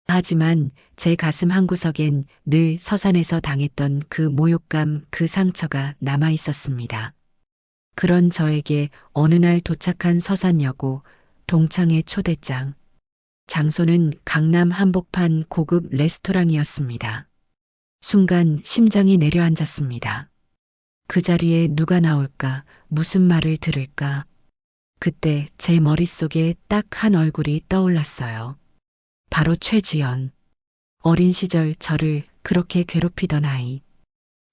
하지만 제 가슴 한구석엔 늘 서산에서 당했던 그 모욕감, 그 상처가 남아 있었습니다. 그런 저에게 어느 날 도착한 서산여고 동창회 초대장. 장소는 강남 한복판 고급 레스토랑이었습니다. 순간 심장이 내려앉았습니다. 그 자리에 누가 나올까, 무슨 말을 들을까. 그때 제 머릿속에 딱 한 얼굴이 떠올랐어요. 바로 최지연. 어린 시절 저를 그렇게 괴롭히던 아이.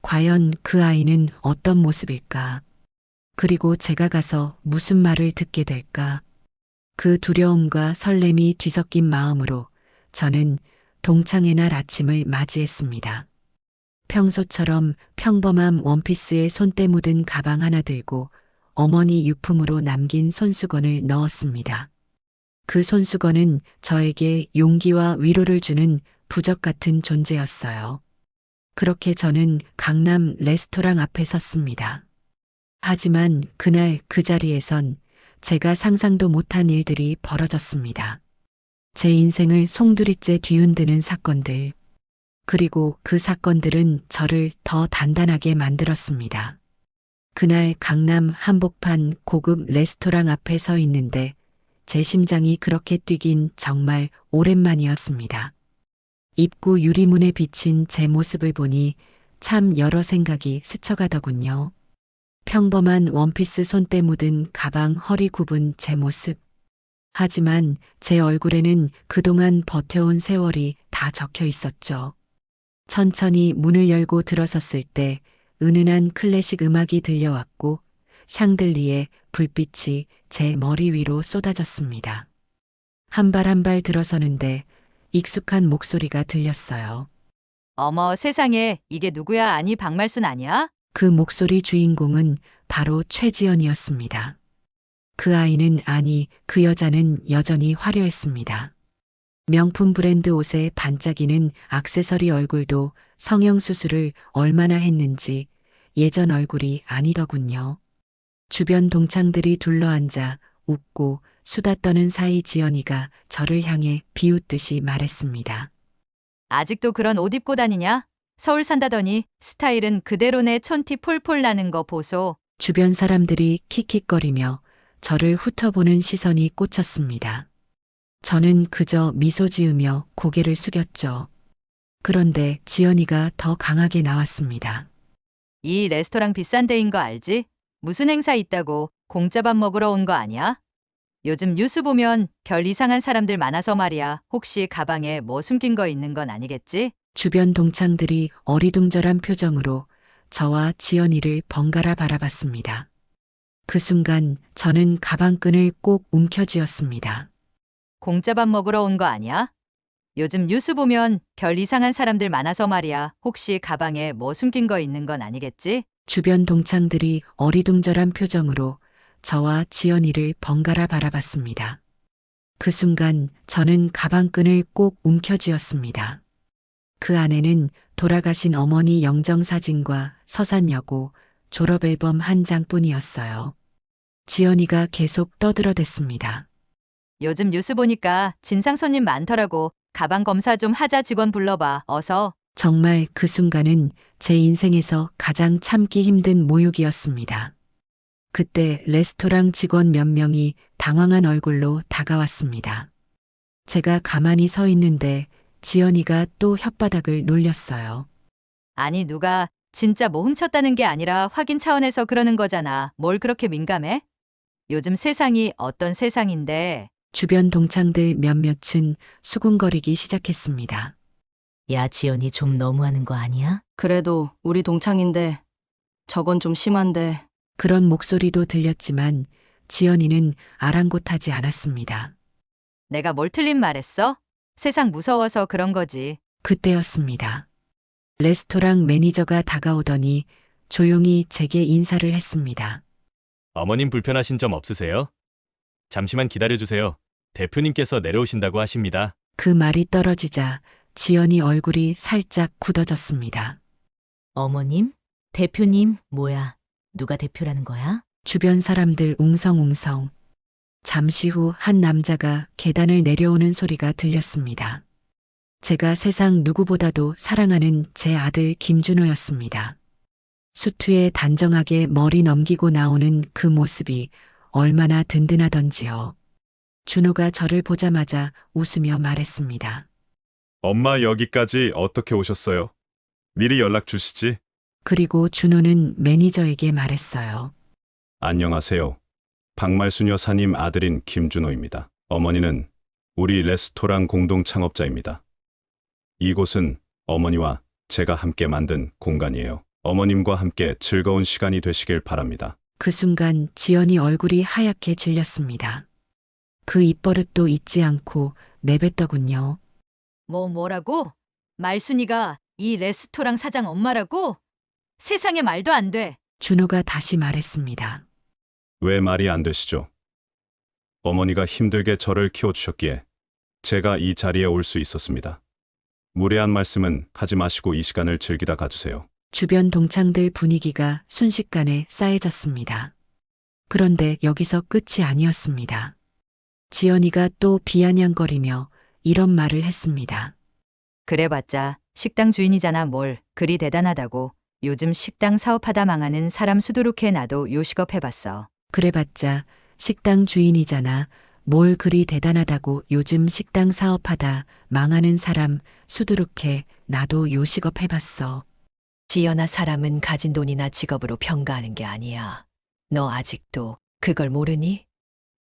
과연 그 아이는 어떤 모습일까? 그리고 제가 가서 무슨 말을 듣게 될까? 그 두려움과 설렘이 뒤섞인 마음으로 저는 동창회 날 아침을 맞이했습니다. 평소처럼 평범한 원피스에 손때 묻은 가방 하나 들고 어머니 유품으로 남긴 손수건을 넣었습니다. 그 손수건은 저에게 용기와 위로를 주는 부적 같은 존재였어요. 그렇게 저는 강남 레스토랑 앞에 섰습니다. 하지만 그날 그 자리에선 제가 상상도 못한 일들이 벌어졌습니다. 제 인생을 송두리째 뒤흔드는 사건들. 그리고 그 사건들은 저를 더 단단하게 만들었습니다. 그날 강남 한복판 고급 레스토랑 앞에 서 있는데 제 심장이 그렇게 뛰긴 정말 오랜만이었습니다. 입구 유리문에 비친 제 모습을 보니 참 여러 생각이 스쳐가더군요. 평범한 원피스 손때 묻은 가방 허리 굽은 제 모습. 하지만 제 얼굴에는 그동안 버텨온 세월이 다 적혀 있었죠. 천천히 문을 열고 들어섰을 때 은은한 클래식 음악이 들려왔고 샹들리에 불빛이 제 머리 위로 쏟아졌습니다. 한 발 한 발 들어서는데 익숙한 목소리가 들렸어요. 어머 세상에 이게 누구야? 아니 박말순 아니야? 그 목소리 주인공은 바로 최지연이었습니다. 그 아이는 아니 그 여자는 여전히 화려했습니다. 명품 브랜드 옷에 반짝이는 액세서리 얼굴도 성형수술을 얼마나 했는지 예전 얼굴이 아니더군요. 주변 동창들이 둘러앉아 웃고 수다 떠는 사이 지연이가 저를 향해 비웃듯이 말했습니다. 아직도 그런 옷 입고 다니냐? 서울 산다더니 스타일은 그대로네. 촌티 폴폴 나는 거 보소. 주변 사람들이 킥킥거리며 저를 훑어보는 시선이 꽂혔습니다. 저는 그저 미소 지으며 고개를 숙였죠. 그런데 지연이가 더 강하게 나왔습니다. 이 레스토랑 비싼 데인 거 알지? 무슨 행사 있다고 공짜 밥 먹으러 온 거 아니야? 요즘 뉴스 보면 별 이상한 사람들 많아서 말이야. 혹시 가방에 뭐 숨긴 거 있는 건 아니겠지? 주변 동창들이 어리둥절한 표정으로 저와 지연이를 번갈아 바라봤습니다. 그 순간 저는 가방끈을 꼭 움켜쥐었습니다. 공짜밥 먹으러 온 거 아니야? 요즘 뉴스 보면 별 이상한 사람들 많아서 말이야. 혹시 가방에 뭐 숨긴 거 있는 건 아니겠지? 주변 동창들이 어리둥절한 표정으로 저와 지연이를 번갈아 바라봤습니다. 그 순간 저는 가방끈을 꼭 움켜쥐었습니다. 그 안에는 돌아가신 어머니 영정사진과 서산여고 졸업앨범 한 장뿐이었어요. 지연이가 계속 떠들어댔습니다. 요즘 뉴스 보니까 진상 손님 많더라고. 가방 검사 좀 하자. 직원 불러봐. 어서. 정말 그 순간은 제 인생에서 가장 참기 힘든 모욕이었습니다. 그때 레스토랑 직원 몇 명이 당황한 얼굴로 다가왔습니다. 제가 가만히 서 있는데 지연이가 또 혓바닥을 놀렸어요. 아니 누가 진짜 뭐 훔쳤다는 게 아니라 확인 차원에서 그러는 거잖아. 뭘 그렇게 민감해? 요즘 세상이 어떤 세상인데. 주변 동창들 몇몇은 수군거리기 시작했습니다. 야, 지연이 좀 너무하는 거 아니야? 그래도 우리 동창인데 저건 좀 심한데. 그런 목소리도 들렸지만 지연이는 아랑곳하지 않았습니다. 내가 뭘 틀린 말했어? 세상 무서워서 그런 거지. 그때였습니다. 레스토랑 매니저가 다가오더니 조용히 제게 인사를 했습니다. 어머님 불편하신 점 없으세요? 잠시만 기다려주세요. 대표님께서 내려오신다고 하십니다. 그 말이 떨어지자 지연이 얼굴이 살짝 굳어졌습니다. 어머님? 대표님? 뭐야? 누가 대표라는 거야? 주변 사람들 웅성웅성. 잠시 후 한 남자가 계단을 내려오는 소리가 들렸습니다. 제가 세상 누구보다도 사랑하는 제 아들 김준호였습니다. 수트에 단정하게 머리 넘기고 나오는 그 모습이 얼마나 든든하던지요. 준호가 저를 보자마자 웃으며 말했습니다. 엄마 여기까지 어떻게 오셨어요? 미리 연락 주시지. 그리고 준호는 매니저에게 말했어요. 안녕하세요. 박말순 여사님 아들인 김준호입니다. 어머니는 우리 레스토랑 공동 창업자입니다. 이곳은 어머니와 제가 함께 만든 공간이에요. 어머님과 함께 즐거운 시간이 되시길 바랍니다. 그 순간 지연이 얼굴이 하얗게 질렸습니다. 그 입버릇도 잊지 않고 내뱉더군요. 뭐라고? 말순이가 이 레스토랑 사장 엄마라고? 세상에 말도 안 돼. 준호가 다시 말했습니다. 왜 말이 안 되시죠? 어머니가 힘들게 저를 키워주셨기에 제가 이 자리에 올 수 있었습니다. 무례한 말씀은 하지 마시고 이 시간을 즐기다 가주세요. 주변 동창들 분위기가 순식간에 싸해졌습니다. 그런데 여기서 끝이 아니었습니다. 지연이가 또 비아냥거리며 이런 말을 했습니다. 그래봤자 식당 주인이잖아. 뭘 그리 대단하다고. 요즘 식당 사업하다 망하는 사람 수두룩해. 나도 요식업 해봤어. 그래봤자 식당 주인이잖아. 뭘 그리 대단하다고. 요즘 식당 사업하다 망하는 사람 수두룩해. 나도 요식업 해봤어. 지연아, 사람은 가진 돈이나 직업으로 평가하는 게 아니야. 너 아직도 그걸 모르니?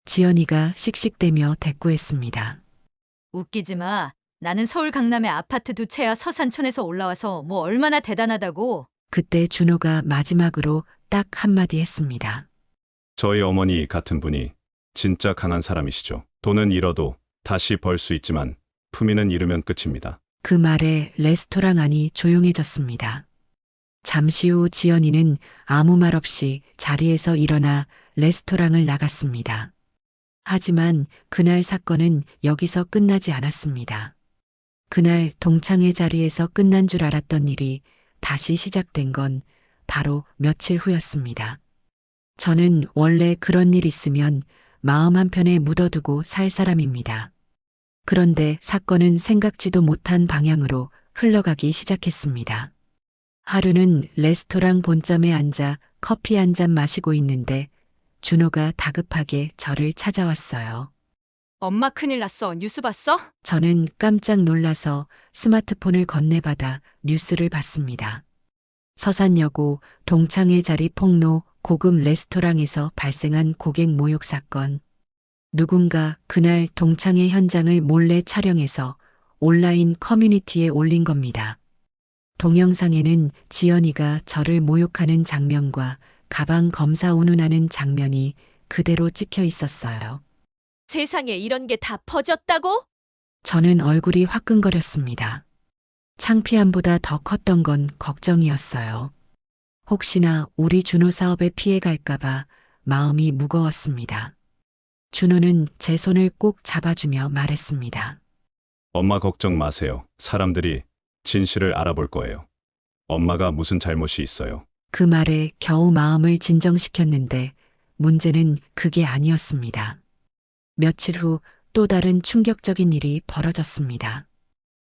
지연이가 씩씩대며 대꾸했습니다. 웃기지 마. 나는 서울 강남의 아파트 2채야 서산촌에서 올라와서 뭐 얼마나 대단하다고. 그때 준호가 마지막으로 딱 한마디 했습니다. 저희 어머니 같은 분이 진짜 강한 사람이시죠. 돈은 잃어도 다시 벌 수 있지만 품위는 잃으면 끝입니다. 그 말에 레스토랑 안이 조용해졌습니다. 잠시 후 지연이는 아무 말 없이 자리에서 일어나 레스토랑을 나갔습니다. 하지만 그날 사건은 여기서 끝나지 않았습니다. 그날 동창회 자리에서 끝난 줄 알았던 일이 다시 시작된 건 바로 며칠 후였습니다. 저는 원래 그런 일 있으면 마음 한편에 묻어두고 살 사람입니다. 그런데 사건은 생각지도 못한 방향으로 흘러가기 시작했습니다. 하루는 레스토랑 본점에 앉아 커피 한 잔 마시고 있는데 준호가 다급하게 저를 찾아왔어요. 엄마 큰일 났어. 뉴스 봤어? 저는 깜짝 놀라서 스마트폰을 건네받아 뉴스를 봤습니다. 서산여고 동창회 자리 폭로 고급 레스토랑에서 발생한 고객 모욕 사건. 누군가 그날 동창회 현장을 몰래 촬영해서 온라인 커뮤니티에 올린 겁니다. 동영상에는 지연이가 저를 모욕하는 장면과 가방 검사 운운하는 장면이 그대로 찍혀 있었어요. 세상에 이런 게 다 퍼졌다고? 저는 얼굴이 화끈거렸습니다. 창피함보다 더 컸던 건 걱정이었어요. 혹시나 우리 준호 사업에 피해 갈까봐 마음이 무거웠습니다. 준호는 제 손을 꼭 잡아주며 말했습니다. 엄마 걱정 마세요. 사람들이 진실을 알아볼 거예요. 엄마가 무슨 잘못이 있어요. 그 말에 겨우 마음을 진정시켰는데 문제는 그게 아니었습니다. 며칠 후 또 다른 충격적인 일이 벌어졌습니다.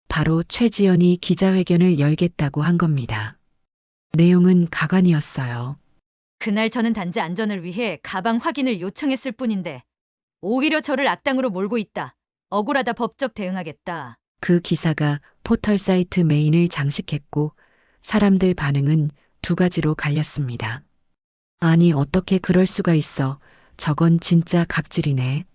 바로 최지연이 기자회견을 열겠다고 한 겁니다. 내용은 가관이었어요. 그날 저는 단지 안전을 위해 가방 확인을 요청했을 뿐인데 오히려 저를 악당으로 몰고 있다. 억울하다. 법적 대응하겠다. 그 기사가 포털 사이트 메인을 장식했고 사람들 반응은 두 가지로 갈렸습니다. 아니, 어떻게 그럴 수가 있어. 저건 진짜 갑질이네.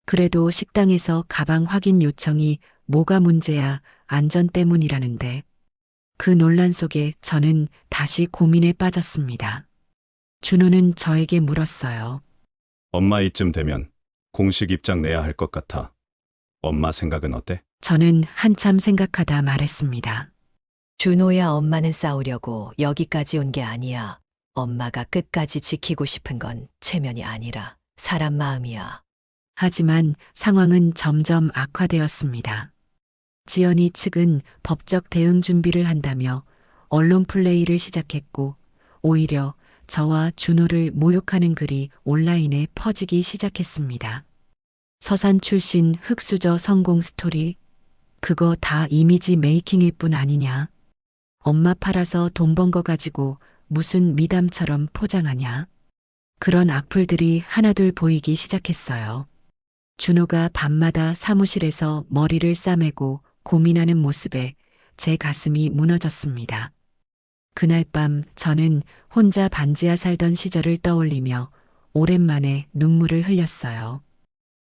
그래도 식당에서 가방 확인 요청이 뭐가 문제야. 안전 때문이라는데. 그 논란 속에 저는 다시 고민에 빠졌습니다. 준호는 저에게 물었어요. 엄마 이쯤 되면 공식 입장 내야 할 것 같아. 엄마 생각은 어때? 저는 한참 생각하다 말했습니다. 준호야, 엄마는 싸우려고 여기까지 온 게 아니야. 엄마가 끝까지 지키고 싶은 건 체면이 아니라 사람 마음이야. 하지만 상황은 점점 악화되었습니다. 지연이 측은 법적 대응 준비를 한다며 언론 플레이를 시작했고 오히려 저와 준호를 모욕하는 글이 온라인에 퍼지기 시작했습니다. 서산 출신 흑수저 성공 스토리, 그거 다 이미지 메이킹일 뿐 아니냐. 엄마 팔아서 돈 번 거 가지고 무슨 미담처럼 포장하냐. 그런 악플들이 하나둘 보이기 시작했어요. 준호가 밤마다 사무실에서 머리를 싸매고 고민하는 모습에 제 가슴이 무너졌습니다. 그날 밤 저는 혼자 반지하 살던 시절을 떠올리며 오랜만에 눈물을 흘렸어요.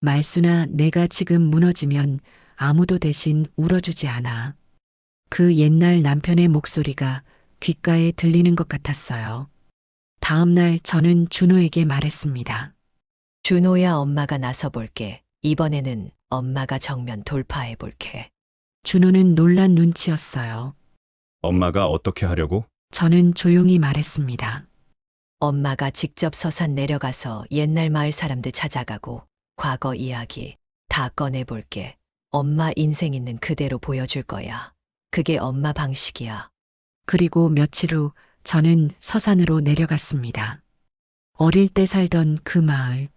말수나 내가 지금 무너지면 아무도 대신 울어주지 않아. 그 옛날 남편의 목소리가 귓가에 들리는 것 같았어요. 다음 날 저는 준호에게 말했습니다. 준호야, 엄마가 나서볼게. 이번에는 엄마가 정면 돌파해볼게. 준호는 놀란 눈치였어요. 엄마가 어떻게 하려고? 저는 조용히 말했습니다. 엄마가 직접 서산 내려가서 옛날 마을 사람들 찾아가고 과거 이야기 다 꺼내볼게. 엄마 인생 있는 그대로 보여줄 거야. 그게 엄마 방식이야. 그리고 며칠 후 저는 서산으로 내려갔습니다. 어릴 때 살던 그 마을.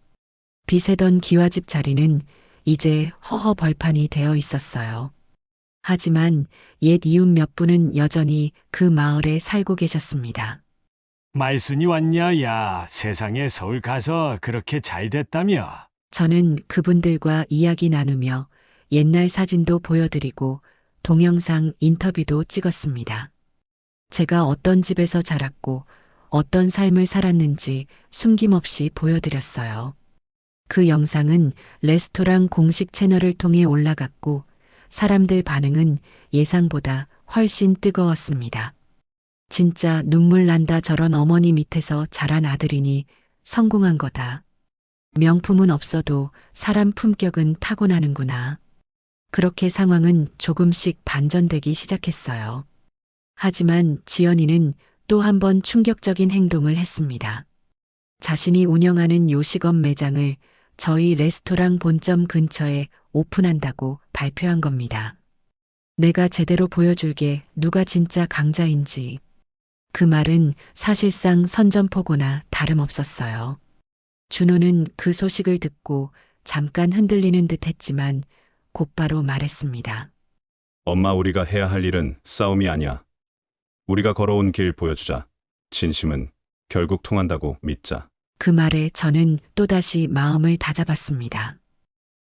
비세던 기와집 자리는 이제 허허 벌판이 되어 있었어요. 하지만 옛 이웃 몇 분은 여전히 그 마을에 살고 계셨습니다. 말순이 왔냐? 야, 세상에 서울 가서 그렇게 잘 됐다며. 저는 그분들과 이야기 나누며 옛날 사진도 보여드리고 동영상 인터뷰도 찍었습니다. 제가 어떤 집에서 자랐고 어떤 삶을 살았는지 숨김없이 보여드렸어요. 그 영상은 레스토랑 공식 채널을 통해 올라갔고 사람들 반응은 예상보다 훨씬 뜨거웠습니다. 진짜 눈물 난다. 저런 어머니 밑에서 자란 아들이니 성공한 거다. 명품은 없어도 사람 품격은 타고나는구나. 그렇게 상황은 조금씩 반전되기 시작했어요. 하지만 지연이는 또 한 번 충격적인 행동을 했습니다. 자신이 운영하는 요식업 매장을 저희 레스토랑 본점 근처에 오픈한다고 발표한 겁니다. 내가 제대로 보여줄게. 누가 진짜 강자인지. 그 말은 사실상 선전포고나 다름없었어요. 준호는 그 소식을 듣고 잠깐 흔들리는 듯 했지만 곧바로 말했습니다. 엄마, 우리가 해야 할 일은 싸움이 아니야. 우리가 걸어온 길 보여주자. 진심은 결국 통한다고 믿자. 그 말에 저는 또다시 마음을 다잡았습니다.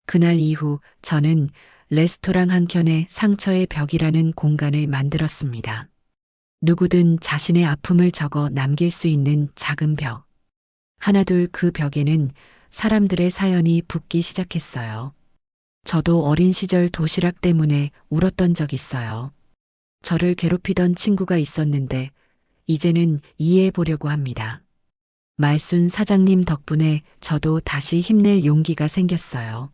그날 이후 저는 레스토랑 한켠에 상처의 벽이라는 공간을 만들었습니다. 누구든 자신의 아픔을 적어 남길 수 있는 작은 벽. 하나둘 그 벽에는 사람들의 사연이 붙기 시작했어요. 저도 어린 시절 도시락 때문에 울었던 적 있어요. 저를 괴롭히던 친구가 있었는데 이제는 이해해 보려고 합니다. 말순 사장님 덕분에 저도 다시 힘낼 용기가 생겼어요.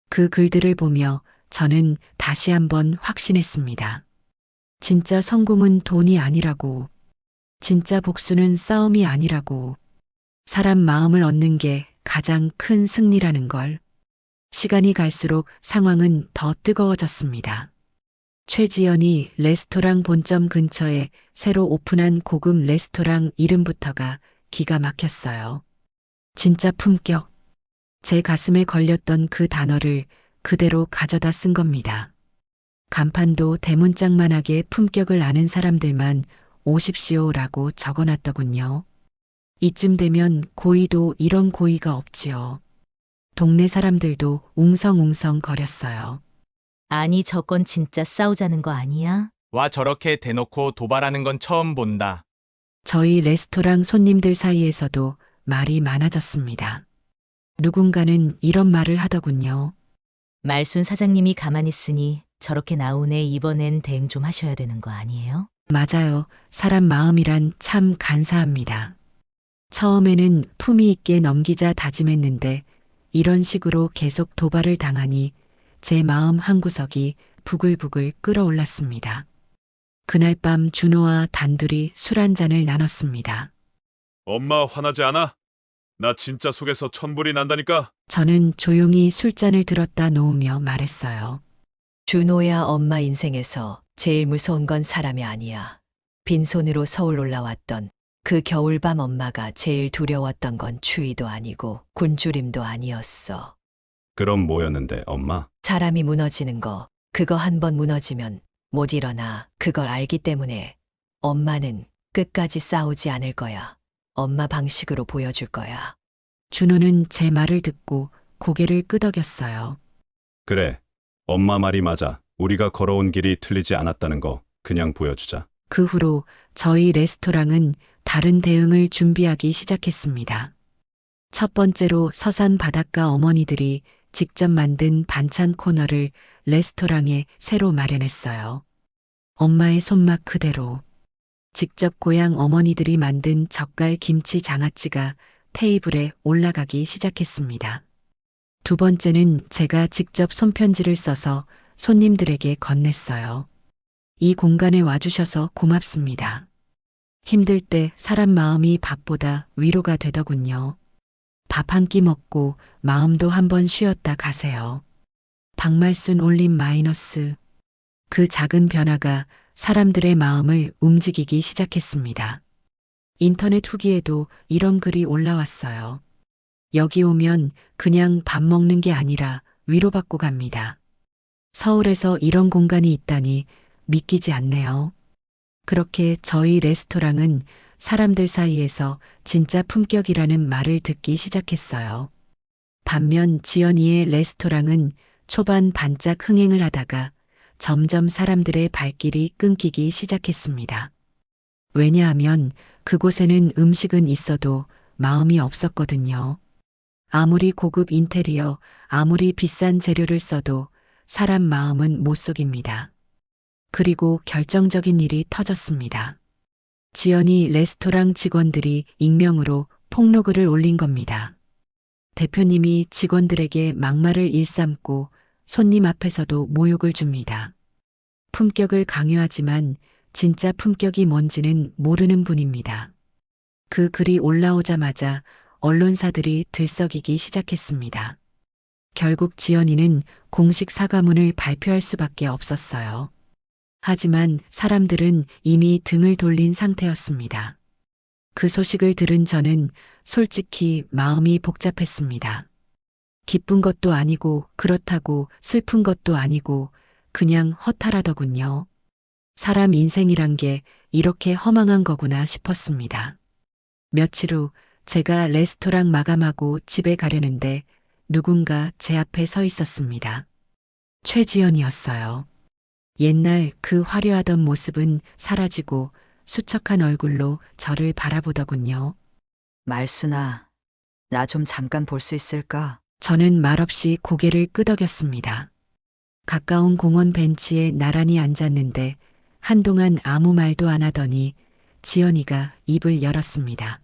그 글들을 보며 저는 다시 한번 확신했습니다. 진짜 성공은 돈이 아니라고, 진짜 복수는 싸움이 아니라고, 사람 마음을 얻는 게 가장 큰 승리라는 걸. 시간이 갈수록 상황은 더 뜨거워졌습니다. 최지연이 레스토랑 본점 근처에 새로 오픈한 고급 레스토랑 이름부터가 기가 막혔어요. 진짜 품격. 제 가슴에 걸렸던 그 단어를 그대로 가져다 쓴 겁니다. 간판도 대문짝만하게 품격을 아는 사람들만 오십시오라고 적어놨더군요. 이쯤 되면 고의도 이런 고의가 없지요. 동네 사람들도 웅성웅성 거렸어요. 아니 저건 진짜 싸우자는 거 아니야? 와 저렇게 대놓고 도발하는 건 처음 본다. 저희 레스토랑 손님들 사이에서도 말이 많아졌습니다. 누군가는 이런 말을 하더군요. 말순 사장님이 가만히 있으니 저렇게 나오네. 이번엔 대응 좀 하셔야 되는 거 아니에요? 맞아요. 사람 마음이란 참 간사합니다. 처음에는 품위 있게 넘기자 다짐했는데 이런 식으로 계속 도발을 당하니 제 마음 한구석이 부글부글 끓어올랐습니다. 그날 밤 준호와 단둘이 술 한 잔을 나눴습니다. 엄마 화나지 않아? 나 진짜 속에서 천불이 난다니까? 저는 조용히 술잔을 들었다 놓으며 말했어요. 준호야, 엄마 인생에서 제일 무서운 건 사람이 아니야. 빈손으로 서울 올라왔던 그 겨울밤 엄마가 제일 두려웠던 건 추위도 아니고 굶주림도 아니었어. 그럼 뭐였는데, 엄마? 사람이 무너지는 거, 그거 한 번 무너지면 못 일어나. 그걸 알기 때문에 엄마는 끝까지 싸우지 않을 거야. 엄마 방식으로 보여줄 거야. 준호는 제 말을 듣고 고개를 끄덕였어요. 그래. 엄마 말이 맞아. 우리가 걸어온 길이 틀리지 않았다는 거 그냥 보여주자. 그 후로 저희 레스토랑은 다른 대응을 준비하기 시작했습니다. 첫 번째로 서산 바닷가 어머니들이 직접 만든 반찬 코너를 레스토랑에 새로 마련했어요. 엄마의 손맛 그대로. 직접 고향 어머니들이 만든 젓갈 김치 장아찌가 테이블에 올라가기 시작했습니다. 두 번째는 제가 직접 손편지를 써서 손님들에게 건넸어요. 이 공간에 와주셔서 고맙습니다. 힘들 때 사람 마음이 밥보다 위로가 되더군요. 밥 한 끼 먹고 마음도 한번 쉬었다 가세요. 박말순 올림 마이너스. 그 작은 변화가 사람들의 마음을 움직이기 시작했습니다. 인터넷 후기에도 이런 글이 올라왔어요. 여기 오면 그냥 밥 먹는 게 아니라 위로받고 갑니다. 서울에서 이런 공간이 있다니 믿기지 않네요. 그렇게 저희 레스토랑은 사람들 사이에서 진짜 품격이라는 말을 듣기 시작했어요. 반면 지연이의 레스토랑은 초반 반짝 흥행을 하다가 점점 사람들의 발길이 끊기기 시작했습니다. 왜냐하면 그곳에는 음식은 있어도 마음이 없었거든요. 아무리 고급 인테리어, 아무리 비싼 재료를 써도 사람 마음은 못 속입니다. 그리고 결정적인 일이 터졌습니다. 지연이 레스토랑 직원들이 익명으로 폭로글을 올린 겁니다. 대표님이 직원들에게 막말을 일삼고 손님 앞에서도 모욕을 줍니다. 품격을 강요하지만 진짜 품격이 뭔지는 모르는 분입니다. 그 글이 올라오자마자 언론사들이 들썩이기 시작했습니다. 결국 지연이는 공식 사과문을 발표할 수밖에 없었어요. 하지만 사람들은 이미 등을 돌린 상태였습니다. 그 소식을 들은 저는 솔직히 마음이 복잡했습니다. 기쁜 것도 아니고 그렇다고 슬픈 것도 아니고 그냥 허탈하더군요. 사람 인생이란 게 이렇게 허망한 거구나 싶었습니다. 며칠 후 제가 레스토랑 마감하고 집에 가려는데 누군가 제 앞에 서 있었습니다. 최지연이었어요. 옛날 그 화려하던 모습은 사라지고 수척한 얼굴로 저를 바라보더군요. 말순아, 나 좀 잠깐 볼 수 있을까? 저는 말없이 고개를 끄덕였습니다. 가까운 공원 벤치에 나란히 앉았는데 한동안 아무 말도 안 하더니 지연이가 입을 열었습니다.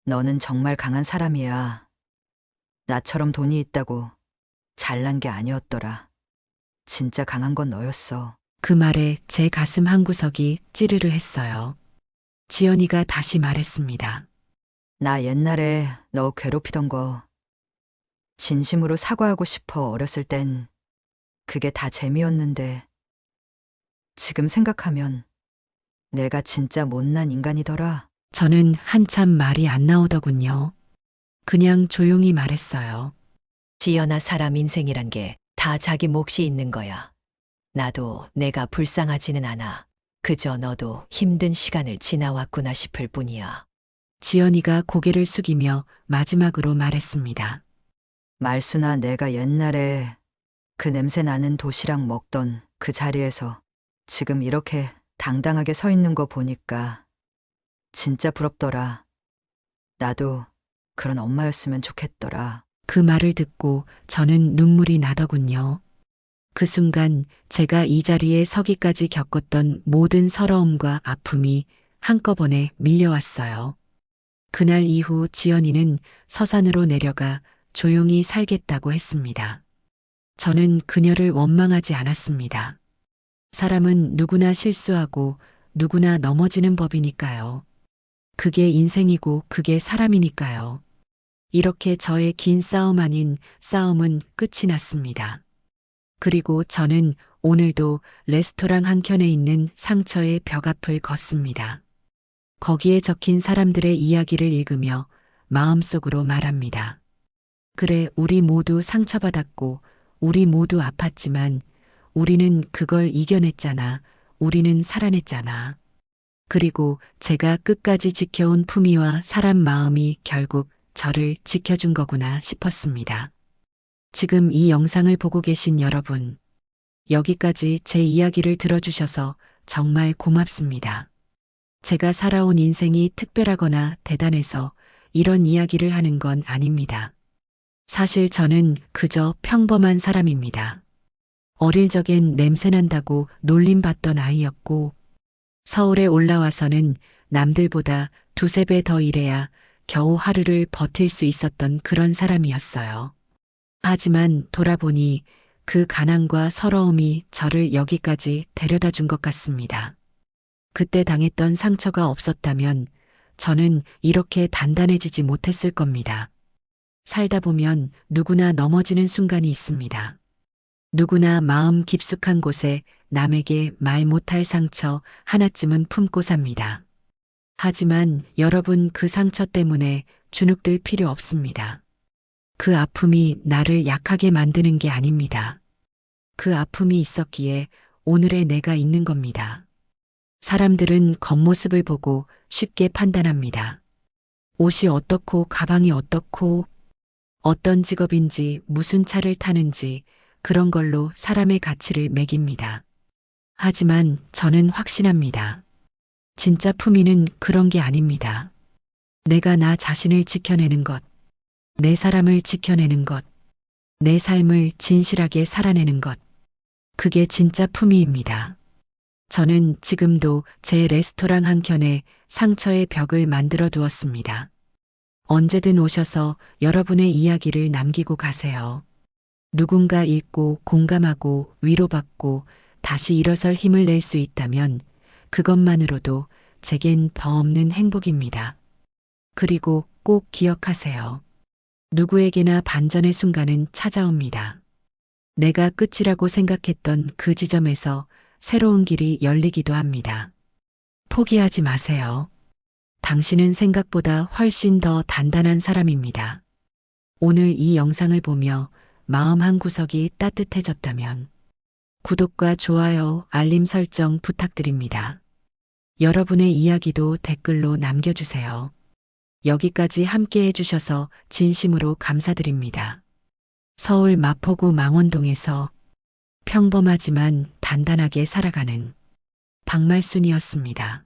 너는 정말 강한 사람이야. 나처럼 돈이 있다고 잘난 게 아니었더라. 진짜 강한 건 너였어. 그 말에 제 가슴 한구석이 찌르르 했어요. 지연이가 다시 말했습니다. 나 옛날에 너 괴롭히던 거 진심으로 사과하고 싶어. 어렸을 땐 그게 다 재미였는데 지금 생각하면 내가 진짜 못난 인간이더라. 저는 한참 말이 안 나오더군요. 그냥 조용히 말했어요. 지연아, 사람 인생이란 게 다 자기 몫이 있는 거야. 나도 내가 불쌍하지는 않아. 그저 너도 힘든 시간을 지나왔구나 싶을 뿐이야. 지연이가 고개를 숙이며 마지막으로 말했습니다. 말수나 내가 옛날에 그 냄새 나는 도시락 먹던 그 자리에서 지금 이렇게 당당하게 서 있는 거 보니까 진짜 부럽더라. 나도 그런 엄마였으면 좋겠더라. 그 말을 듣고 저는 눈물이 나더군요. 그 순간 제가 이 자리에 서기까지 겪었던 모든 서러움과 아픔이 한꺼번에 밀려왔어요. 그날 이후 지연이는 서산으로 내려가 조용히 살겠다고 했습니다. 저는 그녀를 원망하지 않았습니다. 사람은 누구나 실수하고 누구나 넘어지는 법이니까요. 그게 인생이고 그게 사람이니까요. 이렇게 저의 긴 싸움 아닌 싸움은 끝이 났습니다. 그리고 저는 오늘도 레스토랑 한켠에 있는 상처의 벽 앞을 걷습니다. 거기에 적힌 사람들의 이야기를 읽으며 마음속으로 말합니다. 그래, 우리 모두 상처받았고 우리 모두 아팠지만 우리는 그걸 이겨냈잖아. 우리는 살아냈잖아. 그리고 제가 끝까지 지켜온 품위와 사람 마음이 결국 저를 지켜준 거구나 싶었습니다. 지금 이 영상을 보고 계신 여러분, 여기까지 제 이야기를 들어주셔서 정말 고맙습니다. 제가 살아온 인생이 특별하거나 대단해서 이런 이야기를 하는 건 아닙니다. 사실 저는 그저 평범한 사람입니다. 어릴 적엔 냄새난다고 놀림받던 아이였고, 서울에 올라와서는 남들보다 두세 배 더 일해야 겨우 하루를 버틸 수 있었던 그런 사람이었어요. 하지만 돌아보니 그 가난과 서러움이 저를 여기까지 데려다 준 것 같습니다. 그때 당했던 상처가 없었다면 저는 이렇게 단단해지지 못했을 겁니다. 살다 보면 누구나 넘어지는 순간이 있습니다. 누구나 마음 깊숙한 곳에 남에게 말 못할 상처 하나쯤은 품고 삽니다. 하지만 여러분, 그 상처 때문에 주눅들 필요 없습니다. 그 아픔이 나를 약하게 만드는 게 아닙니다. 그 아픔이 있었기에 오늘의 내가 있는 겁니다. 사람들은 겉모습을 보고 쉽게 판단합니다. 옷이 어떻고 가방이 어떻고 어떤 직업인지 무슨 차를 타는지 그런 걸로 사람의 가치를 매깁니다. 하지만 저는 확신합니다. 진짜 품위는 그런 게 아닙니다. 내가 나 자신을 지켜내는 것, 내 사람을 지켜내는 것, 내 삶을 진실하게 살아내는 것, 그게 진짜 품위입니다. 저는 지금도 제 레스토랑 한켠에 상처의 벽을 만들어 두었습니다. 언제든 오셔서 여러분의 이야기를 남기고 가세요. 누군가 읽고 공감하고 위로받고 다시 일어설 힘을 낼 수 있다면 그것만으로도 제겐 더 없는 행복입니다. 그리고 꼭 기억하세요. 누구에게나 반전의 순간은 찾아옵니다. 내가 끝이라고 생각했던 그 지점에서 새로운 길이 열리기도 합니다. 포기하지 마세요. 당신은 생각보다 훨씬 더 단단한 사람입니다. 오늘 이 영상을 보며 마음 한구석이 따뜻해졌다면 구독과 좋아요, 알림 설정 부탁드립니다. 여러분의 이야기도 댓글로 남겨주세요. 여기까지 함께 해주셔서 진심으로 감사드립니다. 서울 마포구 망원동에서 평범하지만 단단하게 살아가는 박말순이었습니다.